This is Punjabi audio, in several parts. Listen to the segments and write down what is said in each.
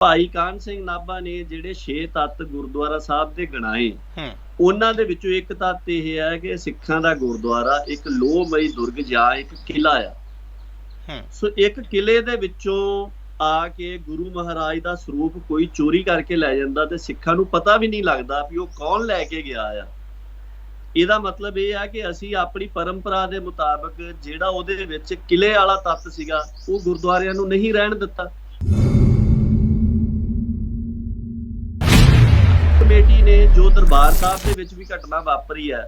ਭਾਈ ਕਾਹਨ ਸਿੰਘ ਨਾਭਾ ਨੇ ਜਿਹੜੇ 6 ਤੱਤ ਗੁਰਦੁਆਰਾ ਸਾਹਿਬ ਦੇ ਗਣਾਏ, ਹੂੰ ਉਹਨਾਂ ਦੇ ਵਿੱਚੋਂ ਇੱਕ ਤੱਤ ਇਹ ਹੈ ਕਿ ਸਿੱਖਾਂ ਦਾ ਗੁਰਦੁਆਰਾ ਇੱਕ ਲੋਹਮਈ ਦੁਰਗ ਜਾਂ ਇੱਕ ਕਿਲਾ ਆ। ਹੂੰ ਸੋ ਇੱਕ ਕਿਲੇ ਦੇ ਵਿੱਚੋਂ ਆ ਕੇ ਗੁਰੂ ਮਹਾਰਾਜ ਦਾ ਸਰੂਪ ਕੋਈ ਚੋਰੀ ਕਰਕੇ ਲੈ ਜਾਂਦਾ ਤੇ ਸਿੱਖਾਂ ਨੂੰ ਪਤਾ ਵੀ ਨਹੀਂ ਲੱਗਦਾ ਵੀ ਉਹ ਕੌਣ ਲੈ ਕੇ ਗਿਆ ਆ। ਇਹਦਾ ਮਤਲਬ ਇਹ ਆ ਕਿ ਅਸੀਂ ਆਪਣੀ ਪਰੰਪਰਾ ਦੇ ਮੁਤਾਬਕ ਜਿਹੜਾ ਉਹਦੇ ਵਿੱਚ ਕਿਲੇ ਵਾਲਾ ਤੱਤ ਸੀਗਾ ਉਹ ਗੁਰਦੁਆਰਿਆਂ ਨੂੰ ਨਹੀਂ ਰਹਿਣ ਦਿੱਤਾ। ਕਮੇਟੀ ਨੇ ਜੋ ਦਰਬਾਰ ਸਾਹਿਬ ਦੇ ਵਿੱਚ ਵੀ ਘਟਨਾ ਵਾਪਰੀ ਹੈ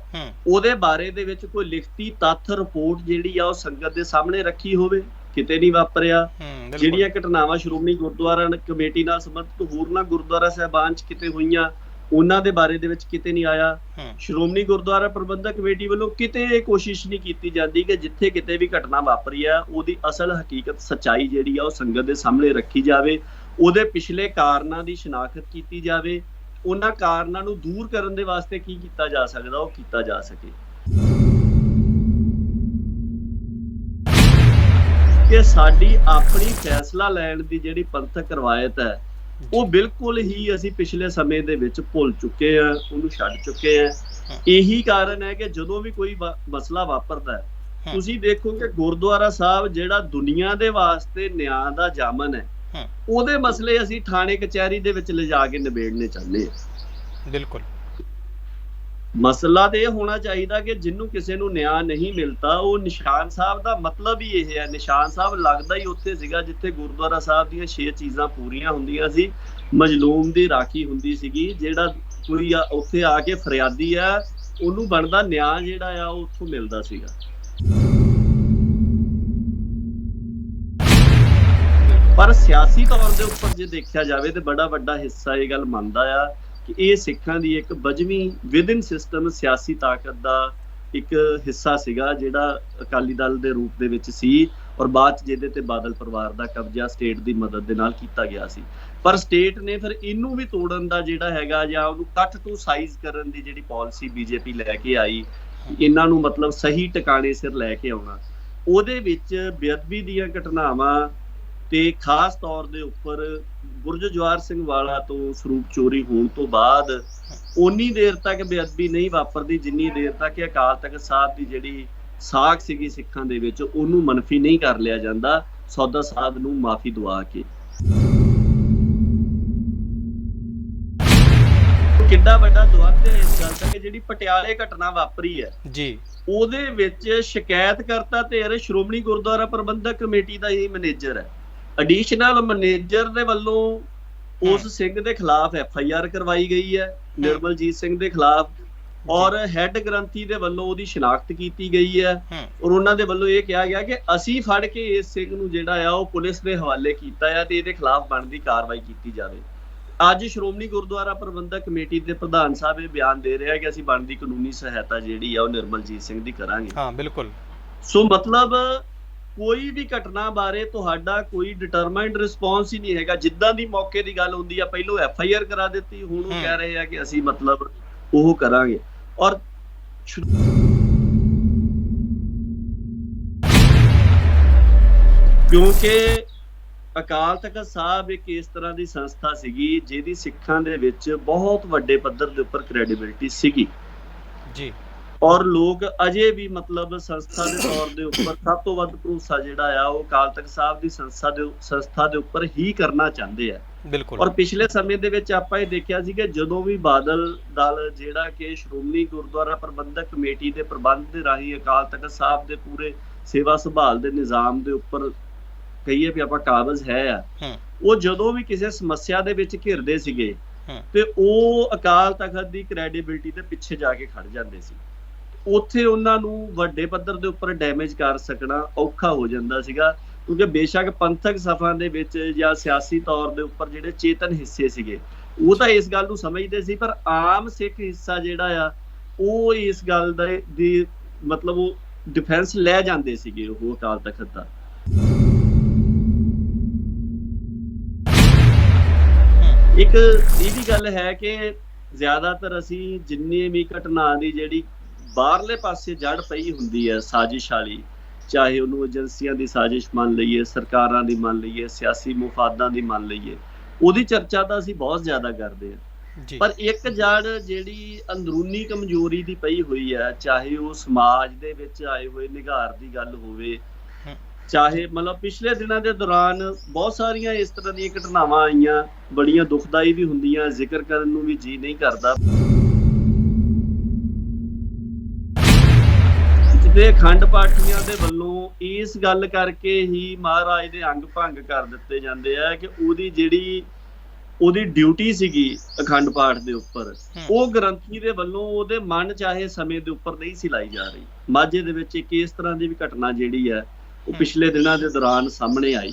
ਉਹਦੇ ਬਾਰੇ ਦੇ ਵਿੱਚ ਕੋਈ ਲਿਖਤੀ ਤੱਥ ਰਿਪੋਰਟ ਜਿਹੜੀ ਆ ਉਹ ਸੰਗਤ ਦੇ ਸਾਹਮਣੇ ਰੱਖੀ ਹੋਵੇ, ਕਿਤੇ ਨਹੀਂ ਵਾਪਰਿਆ। ਜਿਹੜੀਆਂ ਘਟਨਾਵਾਂ ਸ਼੍ਰੋਮਣੀ ਗੁਰਦੁਆਰਾ ਕਮੇਟੀ ਨਾਲ ਸੰਬੰਧਿਤ ਹੋਰਨਾਂ ਗੁਰਦੁਆਰਾ ਸਾਹਿਬਾਨ 'ਚ ਕਿਤੇ ਹੋਈਆਂ ਉਹਨਾਂ ਦੇ ਬਾਰੇ ਦੇ ਵਿੱਚ ਕਿਤੇ ਨਹੀਂ ਆਇਆ। ਸ਼੍ਰੋਮਣੀ ਗੁਰਦੁਆਰਾ ਪ੍ਰਬੰਧਕ ਕਮੇਟੀ ਵੱਲੋਂ ਕਿਤੇ ਇਹ ਕੋਸ਼ਿਸ਼ ਨਹੀਂ ਕੀਤੀ ਜਾਂਦੀ ਕਿ ਜਿੱਥੇ ਕਿਤੇ ਵੀ ਘਟਨਾ ਵਾਪਰੀ ਆ ਉਹਦੀ ਅਸਲ ਹਕੀਕਤ ਸੱਚਾਈ ਜਿਹੜੀ ਆ ਉਹ ਸੰਗਤ ਦੇ ਸਾਹਮਣੇ ਰੱਖੀ ਜਾਵੇ, ਉਹਦੇ ਪਿਛਲੇ ਕਾਰਨਾਂ ਦੀ ਸ਼ਨਾਖਤ ਕੀਤੀ ਜਾਵੇ, ਉਹਨਾਂ ਕਾਰਨਾਂ ਨੂੰ ਦੂਰ ਕਰਨ ਦੇ ਵਾਸਤੇ ਕੀ ਕੀਤਾ ਜਾ ਸਕਦਾ ਉਹ ਕੀਤਾ ਜਾ ਸਕੇ। ਕਿ ਸਾਡੀ ਆਪਣੀ ਫੈਸਲਾ ਲੈਣ ਦੀ ਜਿਹੜੀ ਪੰਥਕ ਰਵਾਇਤ ਹੈ ਉਹ ਬਿਲਕੁਲ ਹੀ ਅਸੀਂ ਪਿਛਲੇ ਸਮੇਂ ਦੇ ਵਿੱਚ ਭੁੱਲ ਚੁੱਕੇ ਆ, ਉਹਨੂੰ ਛੱਡ ਚੁੱਕੇ ਆ। ਇਹੀ ਕਾਰਨ ਹੈ ਕਿ ਜਦੋਂ ਵੀ ਕੋਈ ਮਸਲਾ ਵਾਪਰਦਾ ਹੈ ਤੁਸੀਂ ਦੇਖੋ ਕਿ ਗੁਰਦੁਆਰਾ ਸਾਹਿਬ ਜਿਹੜਾ ਦੁਨੀਆ ਦੇ ਵਾਸਤੇ ਨਿਆਂ ਦਾ ਜਾਮਨ ਹੈ ਉਹਦੇ ਮਸਲੇ ਅਸੀਂ ਥਾਣੇ ਕਚਹਿਰੀ ਦੇ ਵਿੱਚ ਲਿਜਾ ਕੇ ਨਿਬੇੜਨੇ ਚਾਹੁੰਦੇ ਹਾਂ। ਬਿਲਕੁਲ ਮਸਲਾ ਤੇ ਇਹ ਹੋਣਾ ਚਾਹੀਦਾ ਕਿ ਜਿਹਨੂੰ ਕਿਸੇ ਨੂੰ ਨਿਆਂ ਨਹੀਂ ਮਿਲਦਾ ਉਹ ਨਿਸ਼ਾਨ ਸਾਹਿਬ ਦਾ ਮਤਲਬ ਹੀ ਇਹ ਹੈ। ਨਿਸ਼ਾਨ ਸਾਹਿਬ ਲੱਗਦਾ ਹੀ ਉੱਥੇ ਸੀਗਾ ਜਿੱਥੇ ਗੁਰਦੁਆਰਾ ਸਾਹਿਬ ਦੀਆਂ 6 ਚੀਜ਼ਾਂ ਪੂਰੀਆਂ ਹੁੰਦੀਆਂ ਸੀ, ਮਜਲੂਮ ਦੀ ਰਾਖੀ ਹੁੰਦੀ ਸੀਗੀ। ਜਿਹੜਾ ਕੋਈ ਉੱਥੇ ਆ ਕੇ ਫਰਿਆਦੀ ਆ ਉਹਨੂੰ ਬਣਦਾ ਨਿਆਂ ਜਿਹੜਾ ਆ ਉਹ ਉੱਥੋਂ ਮਿਲਦਾ ਸੀਗਾ। ਪਰ ਸਿਆਸੀ ਤੌਰ ਦੇ ਉੱਪਰ ਜੇ ਦੇਖਿਆ ਜਾਵੇ ਤੇ ਬੜਾ ਵੱਡਾ ਹਿੱਸਾ ਇਹ ਗੱਲ ਮੰਨਦਾ ਆ ਕਿ ਇਹ ਸਿੱਖਾਂ ਦੀ ਇੱਕ ਬਜਵੀਂ ਵਿਦਿਨ ਸਿਸਟਮ ਸਿਆਸੀ ਤਾਕਤ ਦਾ ਇੱਕ ਹਿੱਸਾ ਸੀਗਾ ਜਿਹੜਾ ਅਕਾਲੀ ਦਲ ਦੇ ਰੂਪ ਦੇ ਵਿੱਚ ਸੀ ਔਰ ਬਾਅਦ ਚ ਜਿਹਦੇ ਤੇ ਬਾਦਲ ਪਰਿਵਾਰ ਦਾ ਕਬਜ਼ਾ ਸਟੇਟ ਦੀ ਮਦਦ ਦੇ ਨਾਲ ਕੀਤਾ ਗਿਆ ਸੀ। ਪਰ ਸਟੇਟ ਨੇ ਫਿਰ ਇਹਨੂੰ ਵੀ ਤੋੜਨ ਦਾ ਜਿਹੜਾ ਹੈਗਾ ਜਾਂ ਉਹਨੂੰ ਕੱਟ ਟੂ ਸਾਈਜ਼ ਕਰਨ ਦੀ ਜਿਹੜੀ ਪਾਲਿਸੀ ਬੀਜੇਪੀ ਲੈ ਕੇ ਆਈ, ਇਹਨਾਂ ਨੂੰ ਮਤਲਬ ਸਹੀ ਟਿਕਾਣੇ ਸਿਰ ਲੈ ਕੇ ਆਉਣਾ, ਉਹਦੇ ਵਿੱਚ ਬੇਅਦਬੀ ਦੀਆਂ ਘਟਨਾਵਾਂ ਤੇ ਖਾਸ ਤੌਰ ਦੇ ਉੱਪਰ ਬੁਰਜ ਜਵਾਹਰ ਸਿੰਘ ਵਾਲਾ ਤੋਂ ਸਰੂਪ ਚੋਰੀ ਹੋਣ ਤੋਂ ਬਾਅਦ ਓਨੀ ਦੇਰ ਤੱਕ ਬੇਅਦਬੀ ਨਹੀਂ ਵਾਪਰਦੀ ਜਿੰਨੀ ਦੇਰ ਤੱਕ ਅਕਾਲ ਤਖਤ ਸਾਹਿਬ ਦੀ ਜਿਹੜੀ ਸਾਖ ਸੀਗੀ ਸਿੱਖਾਂ ਦੇ ਵਿੱਚ ਉਹਨੂੰ ਮਨਫੀ ਨਹੀਂ ਕਰ ਲਿਆ ਜਾਂਦਾ ਸੌਦਾ ਸਾਹਿਬ ਨੂੰ ਮਾਫੀ ਦਵਾ ਕੇ। ਕਿੱਡਾ ਵੱਡਾ ਦੁਆਬਾ ਹੈ ਇਸ ਗੱਲ ਦਾ ਕਿ ਜਿਹੜੀ ਪਟਿਆਲੇ ਘਟਨਾ ਵਾਪਰੀ ਹੈ ਜੀ ਉਹਦੇ ਵਿੱਚ ਸ਼ਿਕਾਇਤਕਰਤਾ ਧਿਰ ਸ਼੍ਰੋਮਣੀ ਗੁਰਦੁਆਰਾ ਪ੍ਰਬੰਧਕ ਕਮੇਟੀ ਦਾ ਹੀ ਮੈਨੇਜਰ ਹੈ। ਐਡੀਸ਼ਨਲ ਮੈਨੇਜਰ ਦੇ ਵੱਲੋਂ ਉਸ ਸਿੰਘ ਦੇ ਖਿਲਾਫ FIR ਕਰਵਾਈ ਗਈ ਹੈ, ਨਿਰਮਲਜੀਤ ਸਿੰਘ ਦੇ ਖਿਲਾਫ, ਔਰ ਹੈੱਡ ਗ੍ਰੰਥੀ ਦੇ ਵੱਲੋਂ ਉਹਦੀ ਸ਼ਨਾਖਤ ਕੀਤੀ ਗਈ ਹੈ ਔਰ ਉਹਨਾਂ ਦੇ ਵੱਲੋਂ ਇਹ ਕਿਹਾ ਗਿਆ ਕਿ ਅਸੀਂ ਫੜ ਕੇ ਇਸ ਸਿੰਘ ਨੂੰ ਜਿਹੜਾ ਆ ਉਹ ਪੁਲਿਸ ਦੇ ਹਵਾਲੇ ਕੀਤਾ ਹੈ ਤੇ ਇਹਦੇ ਖਿਲਾਫ ਬਣਦੀ ਕਾਰਵਾਈ ਕੀਤੀ ਜਾਵੇ। ਅੱਜ ਸ਼੍ਰੋਮਣੀ ਗੁਰਦੁਆਰਾ ਪ੍ਰਬੰਧਕ ਕਮੇਟੀ ਦੇ ਪ੍ਰਧਾਨ ਸਾਹਿਬ ਇਹ ਬਿਆਨ ਦੇ ਰਿਹਾ ਕਿ ਅਸੀਂ ਬਣਦੀ ਕਾਨੂੰਨੀ ਸਹਾਇਤਾ ਜਿਹੜੀ ਆ ਉਹ ਨਿਰਮਲਜੀਤ ਸਿੰਘ ਦੀ ਕਰਾਂਗੇ। ਹਾਂ ਬਿਲਕੁਲ। ਸੋ ਮਤਲਬ ਕੋਈ ਵੀ ਘਟਨਾ ਬਾਰੇ ਤੁਹਾਡਾ ਕੋਈ ਡਿਟਰਮਾਈਨਡ ਰਿਸਪੌਂਸ ਹੀ ਨਹੀਂ ਹੈਗਾ। ਜਿੱਦਾਂ ਦੀ ਮੌਕੇ ਦੀ ਗੱਲ ਹੁੰਦੀ ਆ ਪਹਿਲੋਂ FIR ਕਰਾ ਦਿੱਤੀ, ਹੁਣ ਉਹ ਕਹਿ ਰਹੇ ਆ ਕਿ ਅਸੀਂ ਮਤਲਬ ਉਹ ਕਰਾਂਗੇ। ਔਰ ਕਿਉਂਕਿ ਅਕਾਲ ਤਖਤ ਸਾਹਿਬ ਇੱਕ ਇਸ ਤਰ੍ਹਾਂ ਦੀ ਸੰਸਥਾ ਸੀਗੀ ਜਿਹਦੀ ਸਿੱਖਾਂ ਦੇ ਵਿੱਚ ਬਹੁਤ ਵੱਡੇ ਪੱਧਰ ਦੇ ਉੱਪਰ ਕ੍ਰੈਡੀਬਿਲਿਟੀ ਸੀਗੀ ਜੀ, ਔਰ ਲੋਕ ਅਜੇ ਵੀ ਮਤਲਬ ਸੰਸਥਾ ਦੇ ਤੌਰ ਦੇ ਉੱਪਰ ਸਭ ਤੋਂ ਵੱਧ ਭਰੋਸਾ ਜਿਹੜਾ ਆ ਉਹ ਅਕਾਲ ਤਖਤ ਸਾਹਿਬ ਦੀ ਸੰਸਥਾ ਦੇ ਉੱਪਰ ਹੀ ਕਰਨਾ ਚਾਹੁੰਦੇ ਆ। ਬਿਲਕੁਲ। ਔਰ ਪਿਛਲੇ ਸਮੇਂ ਦੇ ਵਿੱਚ ਆਪਾਂ ਇਹ ਦੇਖਿਆ ਸੀ ਕਿ ਜਦੋਂ ਵੀ ਬਾਦਲ ਦਲ ਜਿਹੜਾ ਕਿ ਸ਼੍ਰੋਮਣੀ ਗੁਰਦੁਆਰਾ ਪ੍ਰਬੰਧਕ ਕਮੇਟੀ ਦੇ ਪ੍ਰਬੰਧ ਦੇ ਰਾਹੀਂ ਅਕਾਲ ਤਖਤ ਸਾਹਿਬ ਦੇ ਪੂਰੇ ਸੇਵਾ ਸੰਭਾਲ ਦੇ ਨਿਜ਼ਾਮ ਦੇ ਉੱਪਰ ਕਹੀਏ ਵੀ ਆਪਾਂ ਕਾਬਜ਼ ਹੈ ਆ, ਉਹ ਜਦੋਂ ਵੀ ਕਿਸੇ ਸਮੱਸਿਆ ਦੇ ਵਿੱਚ ਘਿਰਦੇ ਸੀਗੇ ਤੇ ਉਹ ਅਕਾਲ ਤਖਤ ਦੀ ਕ੍ਰੈਡੀਬਿਲਿਟੀ ਦੇ ਪਿੱਛੇ ਜਾ ਕੇ ਖੜ ਜਾਂਦੇ ਸੀ। ਉੱਥੇ ਉਹਨਾਂ ਨੂੰ ਵੱਡੇ ਪੱਧਰ ਦੇ ਉੱਪਰ ਡੈਮੇਜ ਕਰ ਸਕਣਾ ਔਖਾ ਹੋ ਜਾਂਦਾ ਸੀਗਾ ਕਿਉਂਕਿ ਬੇਸ਼ੱਕ ਪੰਥਕ ਸਫਰਾਂ ਦੇ ਵਿੱਚ ਜਾਂ ਸਿਆਸੀ ਤੌਰ ਦੇ ਉੱਪਰ ਜਿਹੜੇ ਚੇਤਨ ਹਿੱਸੇ ਸੀਗੇ ਉਹ ਤਾਂ ਇਸ ਗੱਲ ਨੂੰ ਸਮਝਦੇ ਸੀ, ਪਰ ਆਮ ਸਿੱਖ ਹਿੱਸਾ ਜਿਹੜਾ ਆ ਉਹ ਇਸ ਗੱਲ ਦੀ ਮਤਲਬ ਉਹ ਡਿਫੈਂਸ ਲੈ ਜਾਂਦੇ ਸੀਗੇ ਉਹ ਅਕਾਲ ਤਖਤ ਦਾ। ਇੱਕ ਇਹ ਵੀ ਗੱਲ ਹੈ ਕਿ ਜ਼ਿਆਦਾਤਰ ਅਸੀਂ ਜਿੰਨੇ ਵੀ ਘਟਨਾ ਦੀ ਜਿਹੜੀ ਬਾਹਰਲੇ ਪਾਸੇ ਜੜ ਪਈ ਹੁੰਦੀ ਹੈ ਸਾਜ਼ਿਸ਼ ਵਾਲੀ, ਚਾਹੇ ਉਹਨੂੰ ਏਜੰਸੀਆਂ ਦੀ ਸਾਜ਼ਿਸ਼ ਮੰਨ ਲਈਏ, ਸਰਕਾਰਾਂ ਦੀ ਮੰਨ ਲਈਏ, ਸਿਆਸੀ ਮੁਫਾਦਾਂ ਦੀ ਮੰਨ ਲਈਏ, ਉਹਦੀ ਚਰਚਾ ਤਾਂ ਅਸੀਂ ਬਹੁਤ ਜ਼ਿਆਦਾ ਕਰਦੇ ਹਾਂ। ਪਰ ਇੱਕ ਜੜ ਜਿਹੜੀ ਅੰਦਰੂਨੀ ਕਮਜ਼ੋਰੀ ਦੀ ਪਈ ਹੋਈ ਹੈ, ਚਾਹੇ ਉਹ ਸਮਾਜ ਦੇ ਵਿੱਚ ਆਏ ਹੋਏ ਨਿਘਾਰ ਦੀ ਗੱਲ ਹੋਵੇ, ਚਾਹੇ ਮਤਲਬ ਪਿਛਲੇ ਦਿਨਾਂ ਦੇ ਦੌਰਾਨ ਬਹੁਤ ਸਾਰੀਆਂ ਇਸ ਤਰ੍ਹਾਂ ਦੀਆਂ ਘਟਨਾਵਾਂ ਆਈਆਂ, ਬੜੀਆਂ ਦੁਖਦਾਈ ਵੀ ਹੁੰਦੀਆਂ, ਜ਼ਿਕਰ ਕਰਨ ਨੂੰ ਵੀ ਜੀ ਨਹੀਂ ਕਰਦਾ। ਤੇ ਅਖੰਡ ਪਾਠੀਆਂ ਦੇ ਵੱਲੋਂ ਇਸ ਗੱਲ ਕਰਕੇ ਹੀ ਮਹਾਰਾਜ ਦੇ ਅੰਗ ਭੰਗ ਕਰ ਦਿੱਤੇ ਜਾਂਦੇ ਆ ਕਿ ਉਹਦੀ ਡਿਊਟੀ ਸੀਗੀ ਅਖੰਡ ਪਾਠ ਦੇ ਉੱਪਰ, ਉਹ ਗ੍ਰੰਥੀ ਦੇ ਵੱਲੋਂ ਉਹਦੇ ਮਨ ਚਾਹੇ ਸਮੇਂ ਦੇ ਉੱਪਰ ਨਹੀਂ ਸੀ ਲਾਈ ਜਾ ਰਹੀ। ਮਾਝੇ ਦੇ ਵਿੱਚ ਇੱਕ ਇਸ ਤਰ੍ਹਾਂ ਦੀ ਵੀ ਘਟਨਾ ਜਿਹੜੀ ਹੈ ਉਹ ਪਿਛਲੇ ਦਿਨਾਂ ਦੇ ਦੌਰਾਨ ਸਾਹਮਣੇ ਆਈ।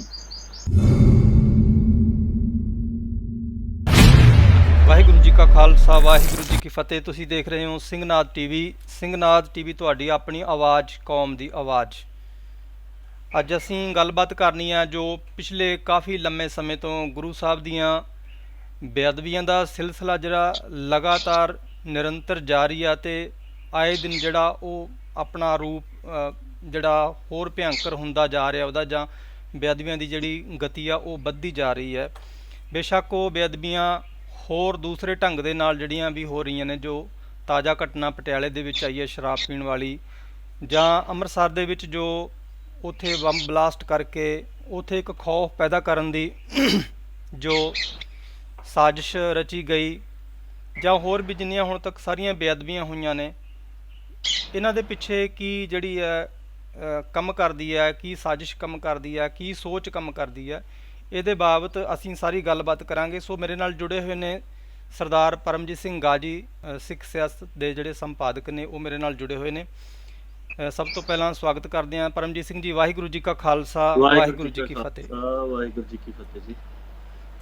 ਵਾਹਿਗੁਰੂ ਜੀ ਕਾ ਖਾਲਸਾ, ਵਾਹਿਗੁਰੂ ਜੀ ਕੀ ਫਤਿਹ। ਤੁਸੀਂ ਦੇਖ ਰਹੇ ਹੋ ਸਿੰਘਨਾਦ ਟੀਵੀ। ਸਿੰਘਨਾਦ ਟੀਵੀ ਤੁਹਾਡੀ ਆਪਣੀ ਆਵਾਜ਼, ਕੌਮ ਦੀ ਆਵਾਜ਼। ਅੱਜ ਅਸੀਂ ਗੱਲਬਾਤ ਕਰਨੀ ਆ ਜੋ ਪਿਛਲੇ ਕਾਫੀ ਲੰਮੇ ਸਮੇਂ ਤੋਂ ਗੁਰੂ ਸਾਹਿਬ ਦੀਆਂ ਬੇਅਦਬੀਆਂ ਦਾ ਸਿਲਸਿਲਾ ਜਿਹੜਾ ਲਗਾਤਾਰ ਨਿਰੰਤਰ ਜਾਰੀ ਆ, ਅਤੇ ਆਏ ਦਿਨ ਜਿਹੜਾ ਉਹ ਆਪਣਾ ਰੂਪ ਜਿਹੜਾ ਹੋਰ ਭਿਅੰਕਰ ਹੁੰਦਾ ਜਾ ਰਿਹਾ ਉਹਦਾ, ਜਾਂ ਬੇਅਦਬੀਆਂ ਦੀ ਜਿਹੜੀ ਗਤੀ ਆ ਉਹ ਵੱਧਦੀ ਜਾ ਰਹੀ ਹੈ। ਬੇਸ਼ੱਕ ਉਹ ਬੇਅਦਬੀਆਂ ਹੋਰ ਦੂਸਰੇ ਢੰਗ ਦੇ ਨਾਲ ਜਿਹੜੀਆਂ ਵੀ ਹੋ ਰਹੀਆਂ ਨੇ, ਜੋ ਤਾਜ਼ਾ ਘਟਨਾ ਪਟਿਆਲੇ ਦੇ ਵਿੱਚ ਆਈ ਹੈ ਸ਼ਰਾਬ ਪੀਣ ਵਾਲੀ, ਜਾਂ ਅੰਮ੍ਰਿਤਸਰ ਦੇ ਵਿੱਚ ਜੋ ਉੱਥੇ ਬੰਬ ਬਲਾਸਟ ਕਰਕੇ ਉੱਥੇ ਇੱਕ ਖੌਫ ਪੈਦਾ ਕਰਨ ਦੀ ਜੋ ਸਾਜ਼ਿਸ਼ ਰਚੀ ਗਈ, ਜਾਂ ਹੋਰ ਵੀ ਜਿੰਨੀਆਂ ਹੁਣ ਤੱਕ ਸਾਰੀਆਂ ਬੇਅਦਬੀਆਂ ਹੋਈਆਂ ਨੇ, ਇਹਨਾਂ ਦੇ ਪਿੱਛੇ ਕੀ ਜਿਹੜੀ ਹੈ ਕੰਮ ਕਰਦੀ ਹੈ, ਕੀ ਸਾਜ਼ਿਸ਼ ਕੰਮ ਕਰਦੀ ਹੈ, ਕੀ ਸੋਚ ਕੰਮ ਕਰਦੀ ਹੈ, ਇਹਦੇ ਬਾਬਤ ਅਸੀਂ ਸਾਰੀ ਗੱਲਬਾਤ ਕਰਾਂਗੇ। ਸੋ ਮੇਰੇ ਨਾਲ ਜੁੜੇ ਹੋਏ ਨੇ ਸਰਦਾਰ ਪਰਮਜੀਤ ਸਿੰਘ ਗਾਜੀ, ਸਿੱਖ ਸਿਆਸਤ ਦੇ ਜਿਹੜੇ ਸੰਪਾਦਕ ਨੇ, ਉਹ ਮੇਰੇ ਨਾਲ ਜੁੜੇ ਹੋਏ ਨੇ। ਸਭ ਤੋਂ ਪਹਿਲਾਂ ਸਵਾਗਤ ਕਰਦੇ ਹਾਂ ਪਰਮਜੀਤ ਸਿੰਘ ਜੀ। ਵਾਹਿਗੁਰੂ ਜੀ ਕਾ ਖਾਲਸਾ, ਵਾਹਿਗੁਰੂ ਜੀ ਕੀ ਫਤਿਹ। ਵਾਹਿਗੁਰੂ ਜੀ ਕੀ ਫਤਿਹ ਜੀ।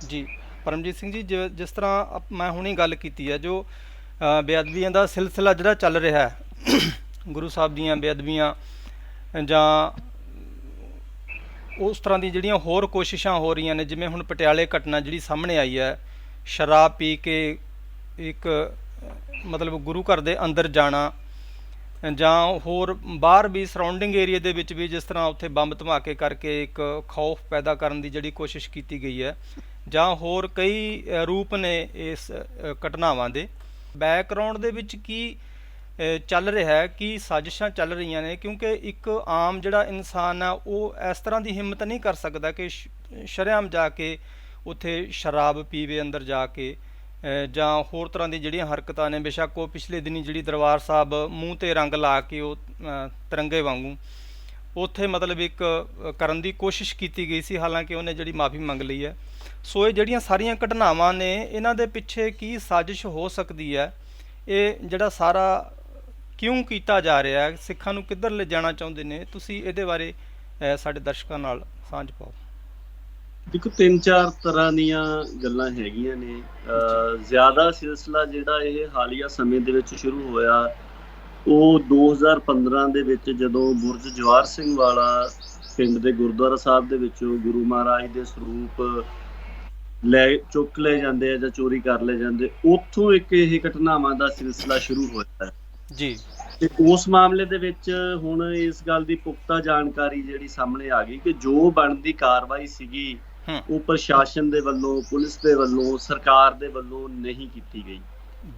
ਜੀ ਪਰਮਜੀਤ ਸਿੰਘ ਜੀ, ਜਿਸ ਤਰ੍ਹਾਂ ਮੈਂ ਹੁਣੀ ਗੱਲ ਕੀਤੀ ਹੈ, ਜੋ ਬੇਅਦਬੀਆਂ ਦਾ ਸਿਲਸਿਲਾ ਜਿਹੜਾ ਚੱਲ ਰਿਹਾ ਹੈ, ਗੁਰੂ ਸਾਹਿਬ ਦੀਆਂ ਬੇਅਦਬੀਆਂ ਜਾਂ ਉਸ ਤਰ੍ਹਾਂ ਦੀ ਜਿਹੜੀਆਂ ਹੋਰ ਕੋਸ਼ਿਸ਼ਾਂ ਹੋ ਰਹੀਆਂ ਨੇ, ਜਿਵੇਂ ਹੁਣ ਪਟਿਆਲੇ ਘਟਨਾ ਜਿਹੜੀ ਸਾਹਮਣੇ ਆਈ ਹੈ, ਸ਼ਰਾਬ ਪੀ ਕੇ ਇੱਕ ਮਤਲਬ ਗੁਰੂ ਘਰ ਦੇ ਅੰਦਰ ਜਾਣਾ, ਜਾਂ ਹੋਰ ਬਾਹਰ ਵੀ ਸਰਾਊਂਡਿੰਗ ਏਰੀਏ ਦੇ ਵਿੱਚ ਵੀ ਜਿਸ ਤਰ੍ਹਾਂ ਉੱਥੇ ਬੰਬ ਧਮਾਕੇ ਕਰਕੇ ਇੱਕ ਖੌਫ ਪੈਦਾ ਕਰਨ ਦੀ ਜਿਹੜੀ ਕੋਸ਼ਿਸ਼ ਕੀਤੀ ਗਈ ਹੈ, ਜਾਂ ਹੋਰ ਕਈ ਰੂਪ ਨੇ ਇਸ ਘਟਨਾਵਾਂ ਦੇ। ਬੈਕਗਰਾਊਂਡ ਦੇ ਵਿੱਚ ਕੀ ਚੱਲ ਰਿਹਾ ਹੈ, ਕੀ ਸਾਜ਼ਿਸ਼ਾਂ ਚੱਲ ਰਹੀਆਂ ਨੇ? ਕਿਉਂਕਿ ਇੱਕ ਆਮ ਜਿਹੜਾ ਇਨਸਾਨ ਆ ਉਹ ਇਸ ਤਰ੍ਹਾਂ ਦੀ ਹਿੰਮਤ ਨਹੀਂ ਕਰ ਸਕਦਾ ਕਿ ਸ਼ਰੇਆਮ ਜਾ ਕੇ ਉੱਥੇ ਸ਼ਰਾਬ ਪੀਵੇ ਅੰਦਰ ਜਾ ਕੇ, ਜਾਂ ਹੋਰ ਤਰ੍ਹਾਂ ਦੀ ਜਿਹੜੀਆਂ ਹਰਕਤਾਂ ਨੇ। ਬੇਸ਼ੱਕ ਉਹ ਪਿਛਲੇ ਦਿਨੀ ਜਿਹੜੀ ਦਰਬਾਰ ਸਾਹਿਬ ਮੂੰਹ 'ਤੇ ਰੰਗ ਲਾ ਕੇ ਉਹ ਤਿਰੰਗੇ ਵਾਂਗੂ ਉੱਥੇ ਮਤਲਬ ਇੱਕ ਕਰਨ ਦੀ ਕੋਸ਼ਿਸ਼ ਕੀਤੀ ਗਈ ਸੀ, ਹਾਲਾਂਕਿ ਉਹਨੇ ਜਿਹੜੀ ਮਾਫੀ ਮੰਗ ਲਈ ਹੈ। ਸੋ ਇਹ ਜਿਹੜੀਆਂ ਸਾਰੀਆਂ ਘਟਨਾਵਾਂ ਨੇ, ਇਹਨਾਂ ਦੇ ਪਿੱਛੇ ਕੀ ਸਾਜ਼ਿਸ਼ ਹੋ ਸਕਦੀ ਹੈ? ਇਹ ਜਿਹੜਾ ਸਾਰਾ ਕਿਉਂ ਕੀਤਾ ਜਾ ਰਿਹਾ ਹੈ? ਸਿੱਖਾਂ ਨੂੰ ਕਿੱਧਰ ਲੈ ਜਾਣਾ ਚਾਹੁੰਦੇ ਨੇ? ਤੁਸੀਂ ਇਹਦੇ ਬਾਰੇ ਸਾਡੇ ਦਰਸ਼ਕਾਂ ਨਾਲ ਸਾਂਝ ਪਾਓ। ਦੇਖੋ, 3-4 ਤਰ੍ਹਾਂ ਦੀਆਂ ਗੱਲਾਂ ਹੈਗੀਆਂ ਨੇ। ਜ਼ਿਆਦਾ ਸਿਲਸਿਲਾ ਜਿਹੜਾ ਇਹ ਹਾਲੀਆ ਸਮੇਂ ਦੇ ਵਿੱਚ ਸ਼ੁਰੂ ਹੋਇਆ, ਉਹ 2015 ਦੇ ਵਿੱਚ ਜਦੋਂ ਬੁਰਜ ਜਵਾਹਰ ਸਿੰਘ ਵਾਲਾ ਪਿੰਡ ਦੇ ਗੁਰਦੁਆਰਾ ਸਾਹਿਬ ਦੇ ਵਿੱਚੋਂ ਗੁਰੂ ਮਹਾਰਾਜ ਦੇ ਸਰੂਪ ਚੁੱਕ ਲਏ ਜਾਂਦੇ ਆ ਜਾਂ ਚੋਰੀ ਕਰ ਲਏ ਜਾਂਦੇ, ਉੱਥੋਂ ਇੱਕ ਇਹ ਘਟਨਾਵਾਂ ਦਾ ਸਿਲਸਿਲਾ ਸ਼ੁਰੂ ਹੋਇਆ ਜੀ। ਤੇ ਉਸ ਮਾਮਲੇ ਦੇ ਵਿੱਚ ਹੁਣ ਇਸ ਗੱਲ ਦੀ ਪੁਖਤਾ ਜਾਣਕਾਰੀ ਜਿਹੜੀ ਸਾਹਮਣੇ ਆ ਗਈ ਕਿ ਜੋ ਬਣਦੀ ਕਾਰਵਾਈ ਸੀਗੀ ਉਹ ਪ੍ਰਸ਼ਾਸਨ ਦੇ ਵੱਲੋਂ, ਪੁਲਿਸ ਦੇ ਵੱਲੋਂ, ਸਰਕਾਰ ਦੇ ਵੱਲੋਂ ਨਹੀਂ ਕੀਤੀ ਗਈ।